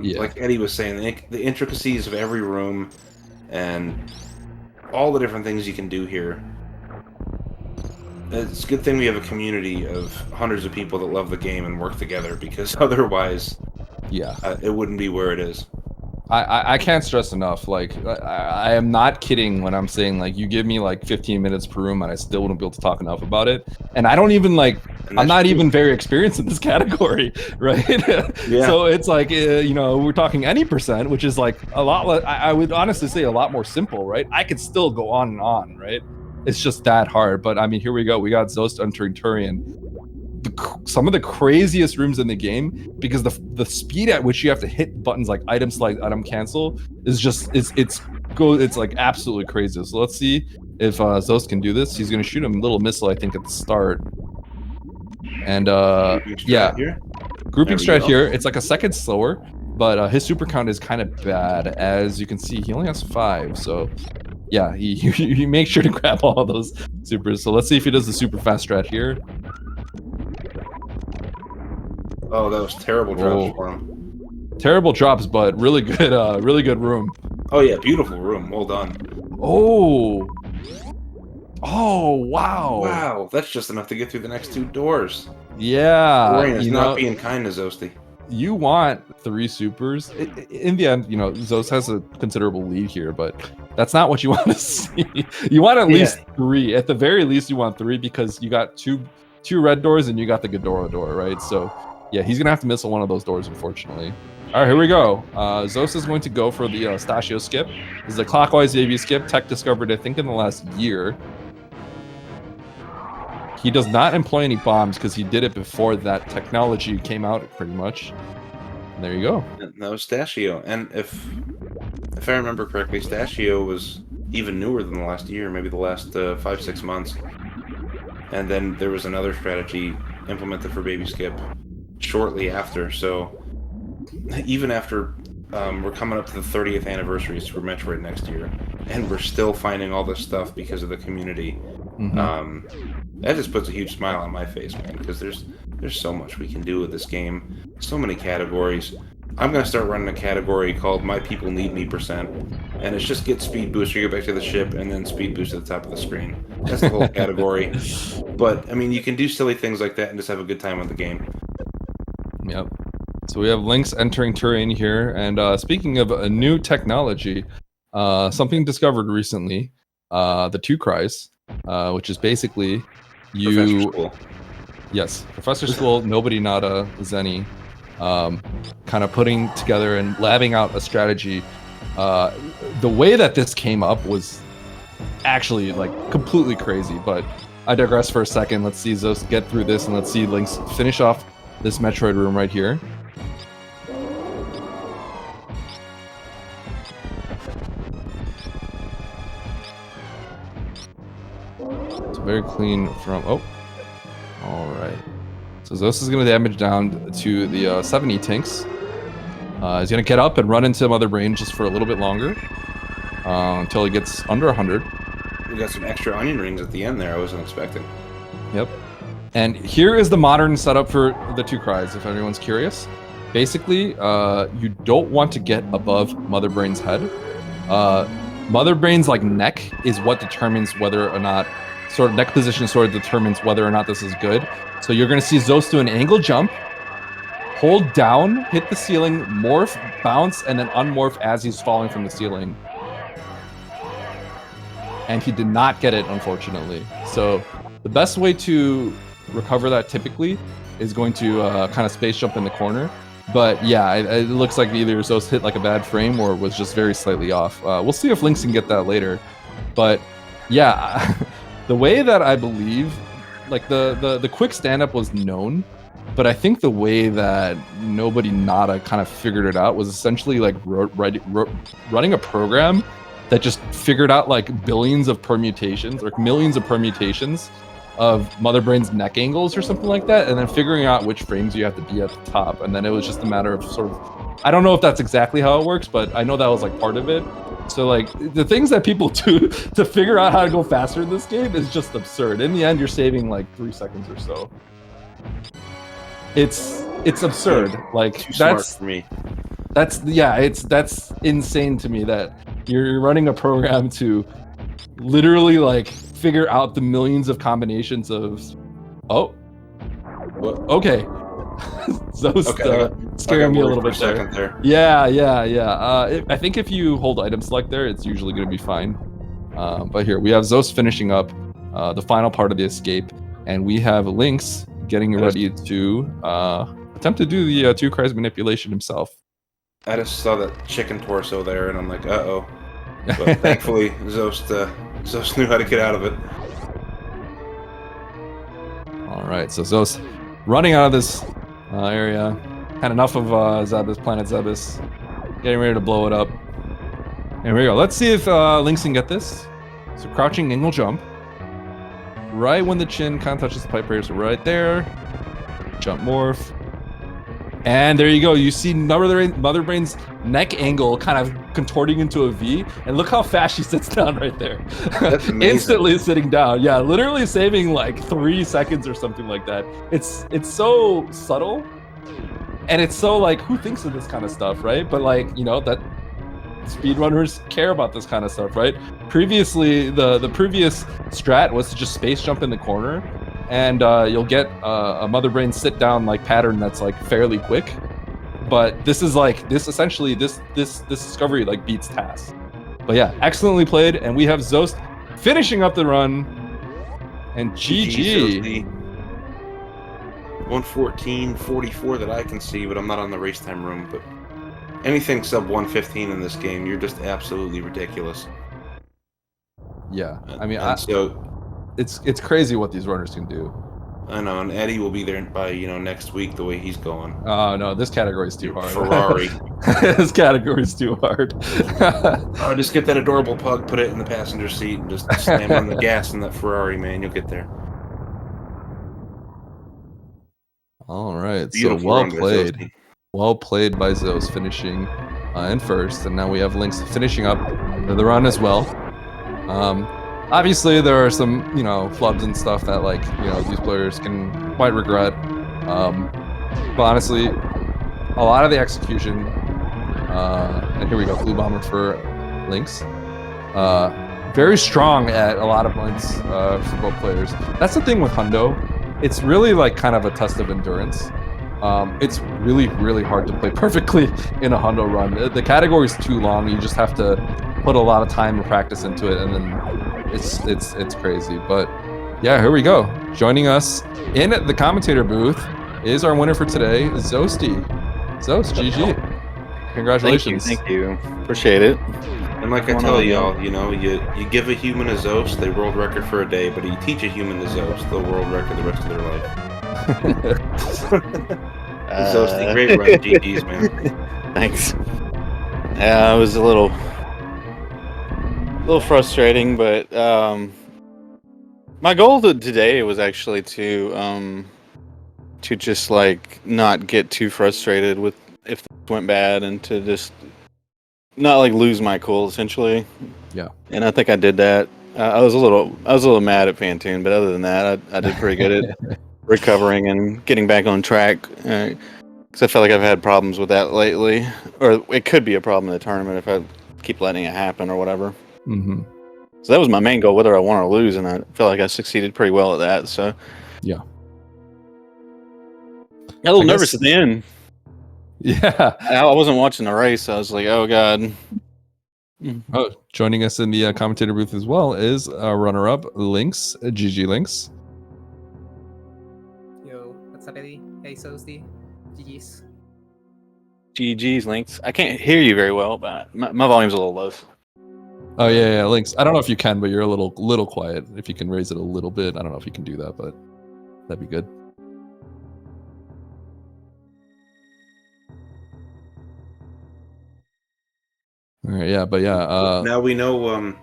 Yeah. Like Eddie was saying, the intricacies of every room and all the different things you can do here. It's a good thing we have a community of hundreds of people that love the game and work together, because otherwise, Yeah. it wouldn't be where it is. I can't stress enough. Like, I am not kidding when I'm saying, like, you give me like 15 minutes per room and I still wouldn't be able to talk enough about it. And I don't even like, I'm not even very experienced in this category, right? Yeah. So it's like, you know, we're talking any percent, which is like a lot. I would honestly say a lot more simple, right? I could still go on and on, right? It's just that hard. But I mean, here we go. We got Zoast entering Turian. Some of the craziest rooms in the game, because the speed at which you have to hit buttons like item select, item cancel is just it's like absolutely crazy. So let's see if Zoast can do this. He's gonna shoot him a little missile, I think, at the start. And yeah, grouping strat here. It's like a second slower, but his super count is kind of bad. As you can see, he only has 5. So yeah, he makes sure to grab all those supers. So let's see if he does the super fast strat here. Oh, that was terrible drops for him. Terrible drops, but really good room. Oh yeah, beautiful room. Well done. Oh. Oh, wow. Wow, that's just enough to get through the next 2 doors. Yeah. Rain is not being kind to Zoasty. You want 3 supers. In the end, you know, Zoast has a considerable lead here, but that's not what you want to see. You want at least 3. At the very least, you want 3, because you got two red doors and you got the Ghidorah door, right? So yeah, he's gonna have to miss one of those doors, unfortunately. All right, here we go. Zoast is going to go for the Stachio skip. This is a clockwise AB skip. Tech discovered, I think, in the last year. He does not employ any bombs because he did it before that technology came out, pretty much. And there you go. That was Stachio, and if I remember correctly, Stachio was even newer than the last year, maybe the last 5-6 months. And then there was another strategy implemented for Baby Skip shortly after. So even after we're coming up to the 30th anniversaries for Metroid next year, and we're still finding all this stuff because of the community. That just puts a huge smile on my face, man, because there's so much we can do with this game. So many categories. I'm going to start running a category called My People Need Me %, and it's just get speed boost, you get back to the ship, and then speed boost at the top of the screen. That's the whole category. But, I mean, you can do silly things like that and just have a good time with the game. Yep. So we have Lynx entering Turian here, and speaking of a new technology, something discovered recently, the 2 cries, which is basically you... Professor School. Yes, Professor School, Nobody Nada, Zenny, kind of putting together and labbing out a strategy. The way that this came up was actually like completely crazy, but I digress for a second. Let's see Zoast get through this, and let's see Lynx finish off this Metroid room right here. It's very clean from... Oh. Alright. So Zoast is going to damage down to the 70 tanks. He's going to get up and run into Mother Brain just for a little bit longer. Until he gets under 100. We got some extra onion rings at the end there I wasn't expecting. Yep. And here is the modern setup for the 2 cries, if anyone's curious. Basically, you don't want to get above Mother Brain's head. Mother Brain's like neck is what determines whether or not, sort of neck position sort of determines whether or not this is good. So you're going to see Zoast do an angle jump, hold down, hit the ceiling, morph, bounce, and then unmorph as he's falling from the ceiling. And he did not get it, unfortunately. So the best way to recover that typically is going to kind of space jump in the corner. But yeah, it looks like either Zoast hit like a bad frame or was just very slightly off. We'll see if Lynx can get that later. But yeah, the way that I believe, like the quick stand-up was known, but I think the way that Nobody Nada kind of figured it out was essentially like running a program that just figured out like billions of permutations or millions of permutations of Mother Brain's neck angles or something like that, and then figuring out which frames you have to be at the top. And then it was just a matter of sort of, I don't know if that's exactly how it works, but I know that was like part of it. So like the things that people do to figure out how to go faster in this game is just absurd. In the end, you're saving like 3 seconds or so. It's absurd. Like Too smart for me. That's insane to me that you're running a program to literally like figure out the millions of combinations of okay. Zoast scaring me a little bit there. Yeah. I think if you hold item select there, it's usually going to be fine. But here we have Zoast finishing up the final part of the escape, and we have Lynx getting ready to attempt to do the 2 cries manipulation himself. I just saw that chicken torso there, and I'm like, uh-oh. But thankfully, Zoast knew how to get out of it. All right, so Zoast running out of this area. Had enough of Planet Zebus. Getting ready to blow it up. Here we go. Let's see if Lynx can get this. So crouching angle jump. Right when the chin kind of touches the pipe barrier, so right there. Jump morph. And there you go. You see Mother Brain's neck angle kind of contorting into a V. And look how fast she sits down right there. That's amazing. Instantly sitting down. Yeah, literally saving like 3 seconds or something like that. It's so subtle. And it's so like, who thinks of this kind of stuff, right? But like, you know, that speedrunners care about this kind of stuff, right? Previously, the previous strat was to just space jump in the corner. And you'll get a Mother Brain sit down like pattern that's like fairly quick, but this is like this discovery like beats TAS. But yeah, excellently played, and we have Zoast finishing up the run, and GG. 114.44 that I can see, but I'm not on the race time room. But anything sub 115 in this game, you're just absolutely ridiculous. Yeah, I mean, it's crazy what these runners can do. I know, and Eddie will be there by next week the way he's going. Oh no, this category is too hard. Ferrari. This category is too hard. Oh, just get that adorable pug, put it in the passenger seat, and just slam on the gas in that Ferrari, man. You'll get there. All right, Beautiful so well played by Zoast, finishing in first, and now we have Lynx finishing up the run as well. Obviously, there are some, flubs and stuff that, like, these players might regret. But honestly, a lot of the execution, and here we go, Blue Bomber for Lynx. Very strong at a lot of points for both players. That's the thing with Hundo. It's really, like, kind of a test of endurance. It's really, really hard to play perfectly in a Hundo run. The category is too long. You just have to put a lot of time and practice into it, and then it's crazy. But yeah, here we go. Joining us in the commentator booth is our winner for today, Zoasty. Zoast, GG. Congratulations. Thank you. Appreciate it. And like I tell y'all, you give a human a Zoast, they world record for a day, but you teach a human the Zoast, they'll world record the rest of their life. Zoasty, great run, GG's, man. Thanks. Yeah, it was a little frustrating, but my goal today was actually to just like not get too frustrated with if things went bad, and to just not like lose my cool essentially. Yeah. And I think I did that. I was a little mad at Phantoon, but other than that, I did pretty good at recovering and getting back on track. Because I feel like I've had problems with that lately, or it could be a problem in the tournament if I keep letting it happen or whatever. Mm-hmm. So that was my main goal, whether I won or lose, and I feel like I succeeded pretty well at that. So yeah, got a little nervous at the end. Yeah, I wasn't watching the race. I was like, oh god. Oh, joining us in the commentator booth as well is runner-up Lynx, GG Lynx. Yo, what's up, Eddie? Hey, Zoasty. GG's. GG's, Lynx. I can't hear you very well, but my volume's a little low. Oh yeah, Lynx. I don't know if you can, but you're a little quiet. If you can raise it a little bit, I don't know if you can do that, but that'd be good. All right, yeah, but yeah. Now we know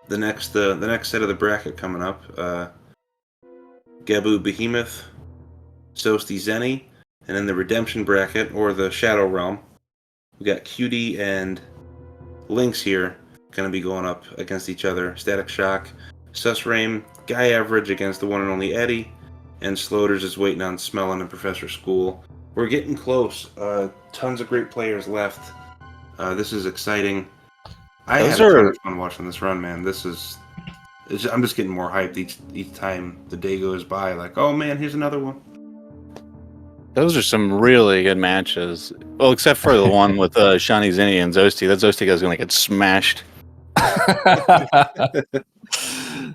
the next set of the bracket coming up. Gabu Behemoth, Zoasty Zenny, and in the Redemption bracket or the Shadow Realm, we got QD and Lynx here going to be going up against each other. Static Shock, Susraim, Guy Average against the one and only Eddie, and Sloters is waiting on Smellin and Professor School. We're getting close. Tons of great players left. This is exciting. I had a ton of fun watching this run, man. I'm just getting more hyped each time the day goes by. Like, oh man, here's another one. Those are some really good matches. Well, except for the one with Shani Zinni and Zoasty. That Zoasty guy's gonna get smashed.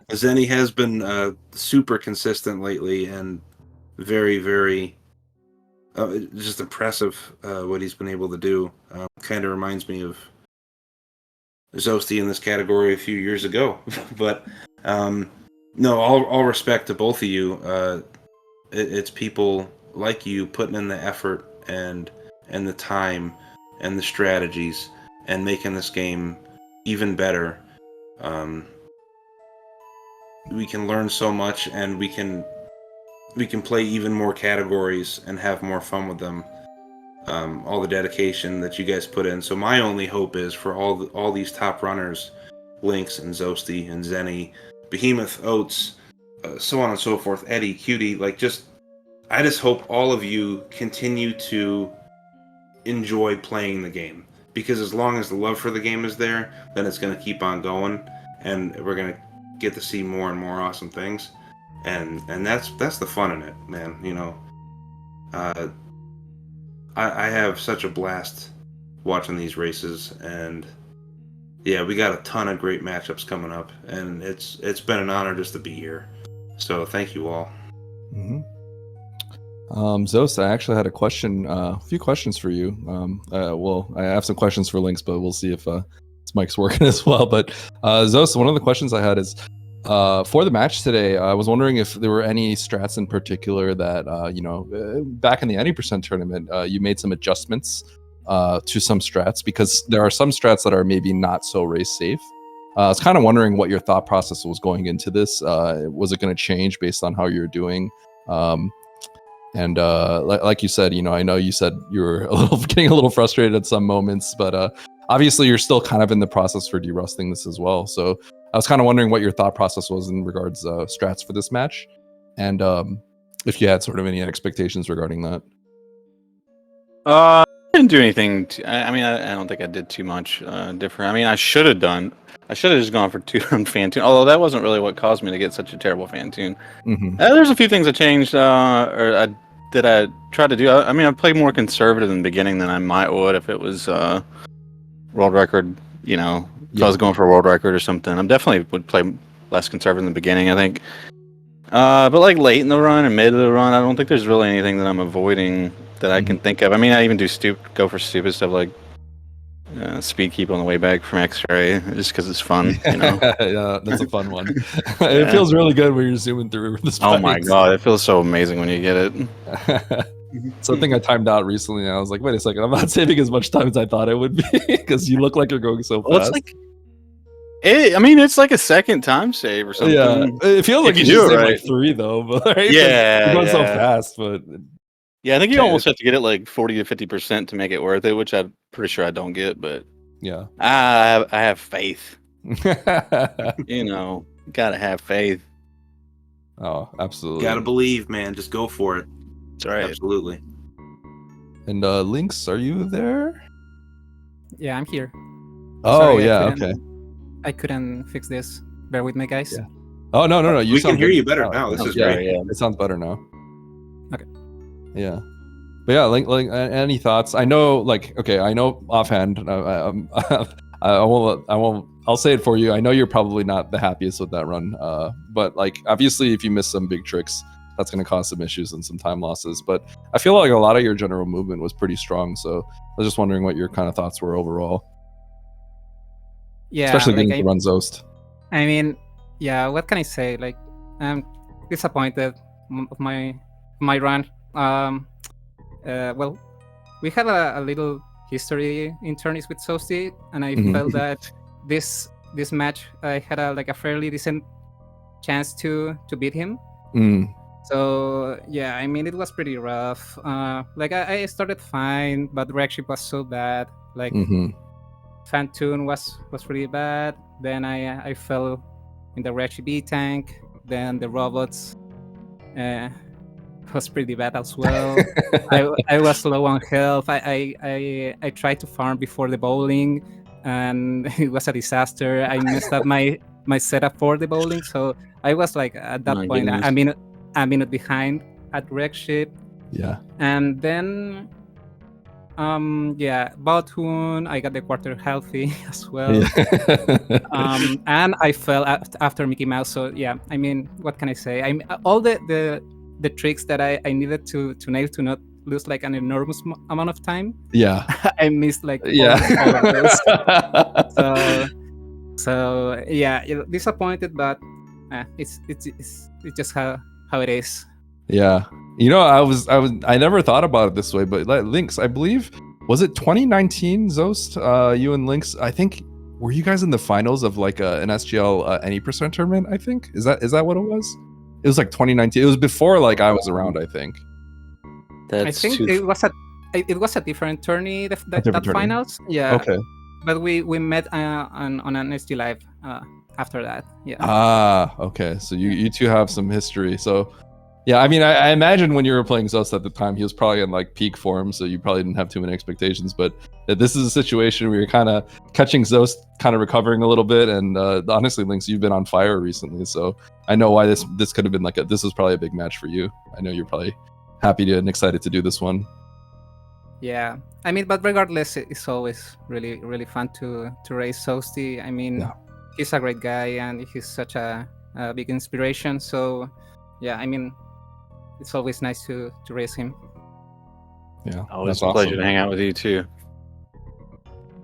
Zenny has been super consistent lately and very, very just impressive what he's been able to do. Kind of reminds me of Zoasty in this category a few years ago. But no, all respect to both of you. It's people like you putting in the effort and the time and the strategies and making this game even better. We can learn so much, and we can play even more categories and have more fun with them. All the dedication that you guys put in. So my only hope is for all these top runners, Lynx and Zoasty and Zenny, Behemoth, Oats, so on and so forth, Eddie, Cutie, I just hope all of you continue to enjoy playing the game, because as long as the love for the game is there, then it's going to keep on going, and we're going to get to see more and more awesome things, and that's the fun in it, man. You know, I have such a blast watching these races, and yeah, we got a ton of great matchups coming up, and it's been an honor just to be here. So thank you all. Mm-hmm. Zoast, I actually had a few questions for you. Well, I have some questions for Lynx, but we'll see if this mic's working as well. But Zoast, one of the questions I had is for the match today. I was wondering if there were any strats in particular that back in the 90% tournament, you made some adjustments to some strats, because there are some strats that are maybe not so race safe. I was kind of wondering what your thought process was going into this. Was it going to change based on how you're doing? And like you said, I know you said you were getting a little frustrated at some moments, but obviously you're still kind of in the process for derusting this as well. So I was kind of wondering what your thought process was in regards strats for this match, and if you had sort of any expectations regarding that. I didn't do anything. I don't think I did too much different. I mean, I should have just gone for 2-run Fantoon, although that wasn't really what caused me to get such a terrible Fantoon. Mm-hmm. There's a few things I changed, I tried to do. I played more conservative in the beginning than I might would if it was world record, if I was going for a world record or something. I definitely would play less conservative in the beginning, I think. But like late in the run and mid of the run, I don't think there's really anything that I'm avoiding that I can think of. I mean, I even go for stupid stuff like speed keep on the way back from X-ray, just because it's fun, Yeah, that's a fun one. It feels really good when you're zooming through the spikes. Oh my god, it feels so amazing when you get it. Something I timed out recently, and I was like, wait a second, I'm not saving as much time as I thought it would be, because you look like you're going so fast. It's like a second time save or something. Yeah, it feels like you do should it save right. like 3 though, but right? Yeah, you're going so fast, but yeah, I think you almost have to get it like 40 to 50% to make it worth it, which I'm pretty sure I don't get, but yeah, I have faith. Gotta have faith. Oh, absolutely. Gotta believe, man. Just go for it. That's right. Absolutely. And Lynx, are you there? Yeah, I'm here. Oh, Sorry, yeah, okay. I couldn't fix this. Bear with me, guys. Yeah. Oh, no. We can hear you better now. This is great. Yeah, it sounds better now. Okay. Yeah. But yeah, like any thoughts? I know, I know offhand. I'll say it for you. I know you're probably not the happiest with that run. But obviously, if you miss some big tricks, that's going to cause some issues and some time losses. But I feel like a lot of your general movement was pretty strong. So I was just wondering what your kind of thoughts were overall. Yeah, especially getting to run Zoast. I mean, yeah. What can I say? I'm disappointed of my run. Well, we had a little history in tourneys with Zoasty, and I felt that this match I had a fairly decent chance to beat him. So yeah, I mean, it was pretty rough. I started fine, but reaction was so bad. Fantune was really bad. Then I fell in the RGB tank. Then the robots was pretty bad as well. I was low on health. I tried to farm before the bowling, and it was a disaster. I messed up my setup for the bowling, so I was like at that My point goodness. a minute behind at wreck ship. Yeah. And then Baotun, I got the quarter healthy as well. And I fell after Mickey Mouse. So yeah, I mean, what can I say? All the tricks that I needed to nail to not lose like an enormous amount of time. Yeah. I missed like Yeah. all of those. So yeah, disappointed, but it's just how it is. Yeah. You know, I never thought about it this way, but like Lynx, I believe, was it 2019 Zoast? You and Lynx, I think, were you guys in the finals of like an SGL any percent tournament? I think is that what it was? It was like 2019. It was before like I was around, I think. I think it was a different tourney. That tourney. Finals, yeah. Okay. But we met on an SGLIVE after that. Yeah. Ah, okay. So you two have some history. So yeah, I mean, I imagine when you were playing Zoast at the time, he was probably in like peak form, so you probably didn't have too many expectations. But this is a situation where you're kind of catching Zoast, kind of recovering a little bit. And honestly, Lynx, you've been on fire recently, so I know why this could have been like this was probably a big match for you. I know you're probably happy and excited to do this one. Yeah, I mean, but regardless, it's always really, really fun to race Zoasty. I mean, he's a great guy and he's such a big inspiration. So, yeah, I mean, it's always nice to race him. Yeah, always a pleasure to hang out with you too.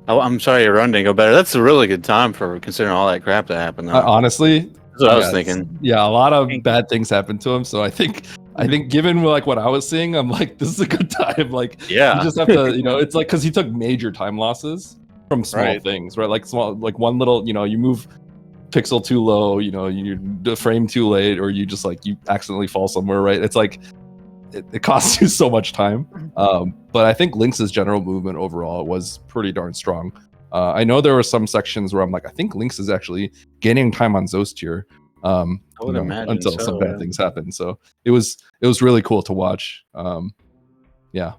Oh, I'm sorry your run didn't go better. That's a really good time for considering all that crap that happened. Honestly, that's what I was thinking. Yeah, a lot of bad things happened to him. So I think given like what I was seeing, I'm like, this is a good time. Like, you just have to, it's like because he took major time losses from small things, right? Like one little, you move pixel too low, you frame too late, or you just like you accidentally fall somewhere, right? It's like it costs you so much time. But I think Lynx's general movement overall was pretty darn strong. I know there were some sections where I'm like, I think Lynx is actually gaining time on Zoast here. I would imagine until some bad things happen. So it was really cool to watch. Yeah.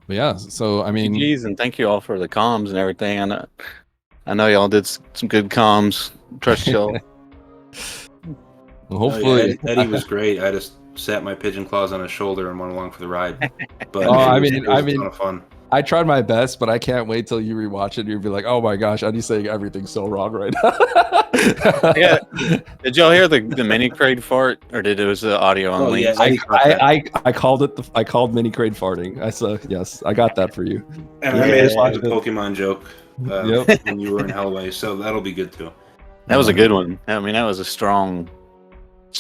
But yeah, so I mean, GGs, and thank you all for the comms and everything. I know y'all did some good comms. Trust y'all. Well, hopefully, Eddie was great. I just sat my pigeon claws on his shoulder and went along for the ride. But I mean, it was a ton of fun. I tried my best, but I can't wait till you rewatch it. You'll be like, "Oh my gosh, Eddie's saying everything's so wrong right now." Yeah. Did y'all hear the mini crate fart, or it was the audio on Lynx? I called it. I called mini crate farting. I said yes. I got that for you. And I made a Pokemon joke when you were in Hellway, so that'll be good too. That was a good one. I mean, that was a strong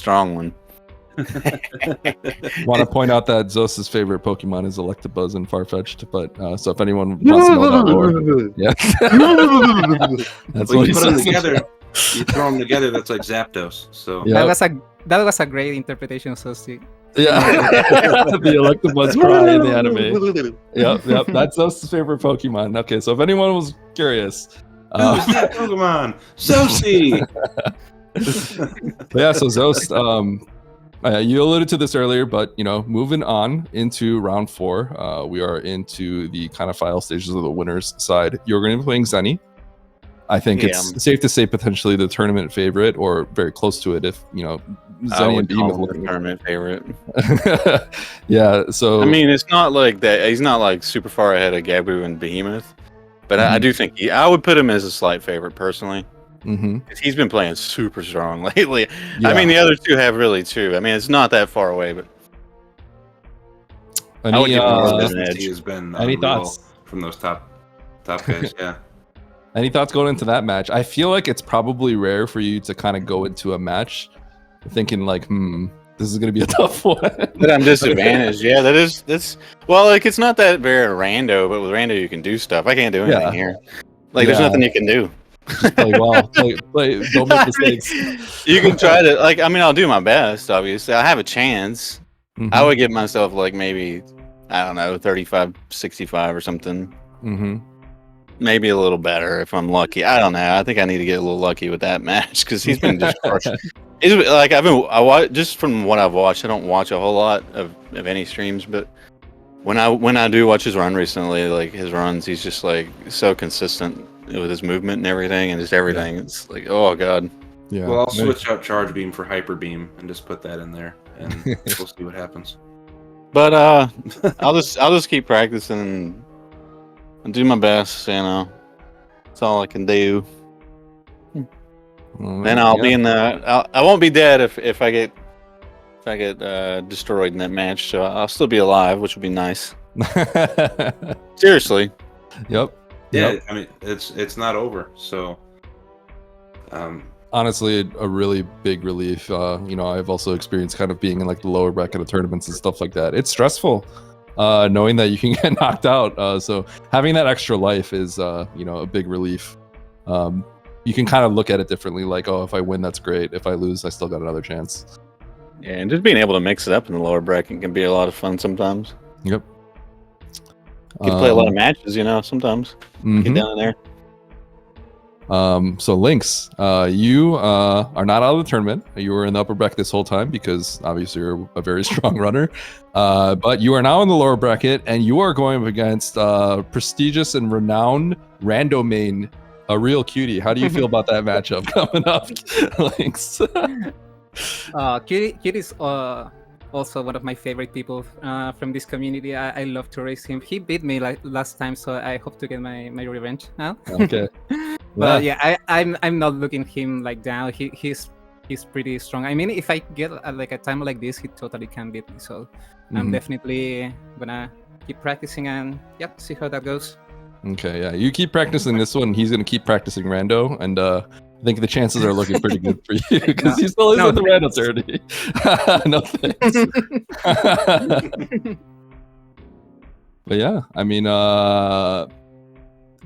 one. Want to point out that Zoast's favorite Pokemon is Electabuzz and Farfetch'd, but so if anyone wants to know that lore, yeah, that's what you put them together. You throw them together. That's like Zapdos. So that was a great interpretation of Zoasty. Yeah, the Electabuzz cry in the anime. Yep. That's Zoast's favorite Pokemon. Okay, so if anyone was curious, who's that Pokemon? Zoasty. Yeah, so Zoast. You alluded to this earlier, but moving on into round 4, we are into the kind of final stages of the winners side. You're going to be playing Zenny. I think it's safe to say potentially the tournament favorite, or very close to it. If Zenny and Behemoth looking tournament favorite. Yeah, so I mean, it's not like that. He's not like super far ahead of Gabu and Behemoth, but I do think I would put him as a slight favorite personally. He's been playing super strong lately. Yeah. I mean, the other two have really too. I mean, it's not that far away, but he has been any thoughts from those top guys? Yeah. Any thoughts going into that match? I feel like it's probably rare for you to kind of go into a match thinking like, this is going to be a tough one. But I'm disadvantaged. Yeah, that's well, like it's not that very rando, but with rando you can do stuff. I can't do anything here. Like there's nothing you can do. Just play well. Play, don't make mistakes. You can try to I'll do my best. Obviously, I have a chance. I would give myself like maybe I don't know, 35, 65 or something. Mm-hmm. Maybe a little better if I'm lucky. I don't know. I think I need to get a little lucky with that match because he's been just crushing. He's like I watch just from what I've watched. I don't watch a whole lot of any streams, but when I do watch his run recently, like his runs, he's just like so consistent with his movement and everything, and just everything. Yeah. It's like, oh god. Yeah. Well, I'll switch out Charge Beam for Hyper Beam and just put that in there, and we'll see what happens. But I'll just keep practicing and do my best. You know, that's all I can do. Well, then I'll be in the. I won't be dead if I get destroyed in that match. So I'll still be alive, which would be nice. Seriously. Yep. Yeah, yep. I mean it's not over. So. Honestly, a really big relief. You know, I've also experienced kind of being in like the lower bracket of tournaments and stuff like that. It's stressful, knowing that you can get knocked out. So having that extra life is, you know, a big relief. You can kind of look at it differently. Like, oh, if I win, that's great. If I lose, I still got another chance. Yeah, and just being able to mix it up in the lower bracket can be a lot of fun sometimes. Yep. You can play a lot of matches, you know, sometimes. Get down in there. So Lynx, you are not out of the tournament. You were in the upper bracket this whole time because obviously you're a very strong runner. But you are now in the lower bracket, and you are going up against prestigious and renowned Randomain, a real cutie. How do you feel about that matchup coming up, Lynx? Kitty's also one of my favorite people from this community. I love to race him. He beat me like last time, so I hope to get my revenge now. Okay. But yeah, I'm not looking him like down. He's pretty strong. I mean, if I get like a time like this, he totally can beat me. So I'm definitely gonna keep practicing and yep, see how that goes. Okay, yeah, you keep practicing this one. He's gonna keep practicing Rando, and I think the chances are looking pretty good for you because he still is in the Rando 30. No thanks. But yeah, I mean,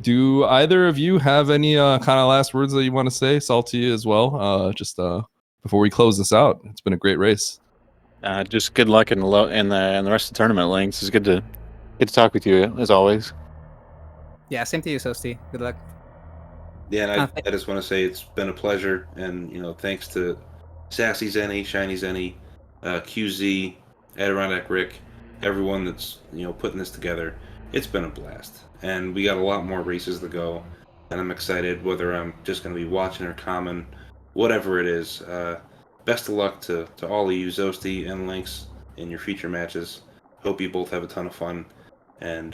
do either of you have any kind of last words that you want to say, Salty, as well? Just before we close this out, it's been a great race. Just good luck in the rest of the tournament, Lynx. It's good to talk with you as always. Yeah, same to you, Sosti. Good luck. Yeah, and I just want to say it's been a pleasure, and you know, thanks to Sassy Zenny, Shiny Zenny, QZ, Adirondack Rick, everyone that's putting this together. It's been a blast, and we got a lot more races to go, and I'm excited. Whether I'm just going to be watching or commenting, whatever it is. Best of luck to all of you, Zoasty and Lynx, in your future matches. Hope you both have a ton of fun, and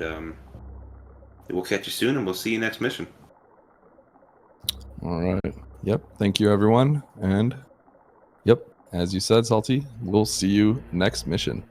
we'll catch you soon, and we'll see you next mission. All right. Yep. Thank you, everyone. And yep, as you said, Salty, we'll see you next mission.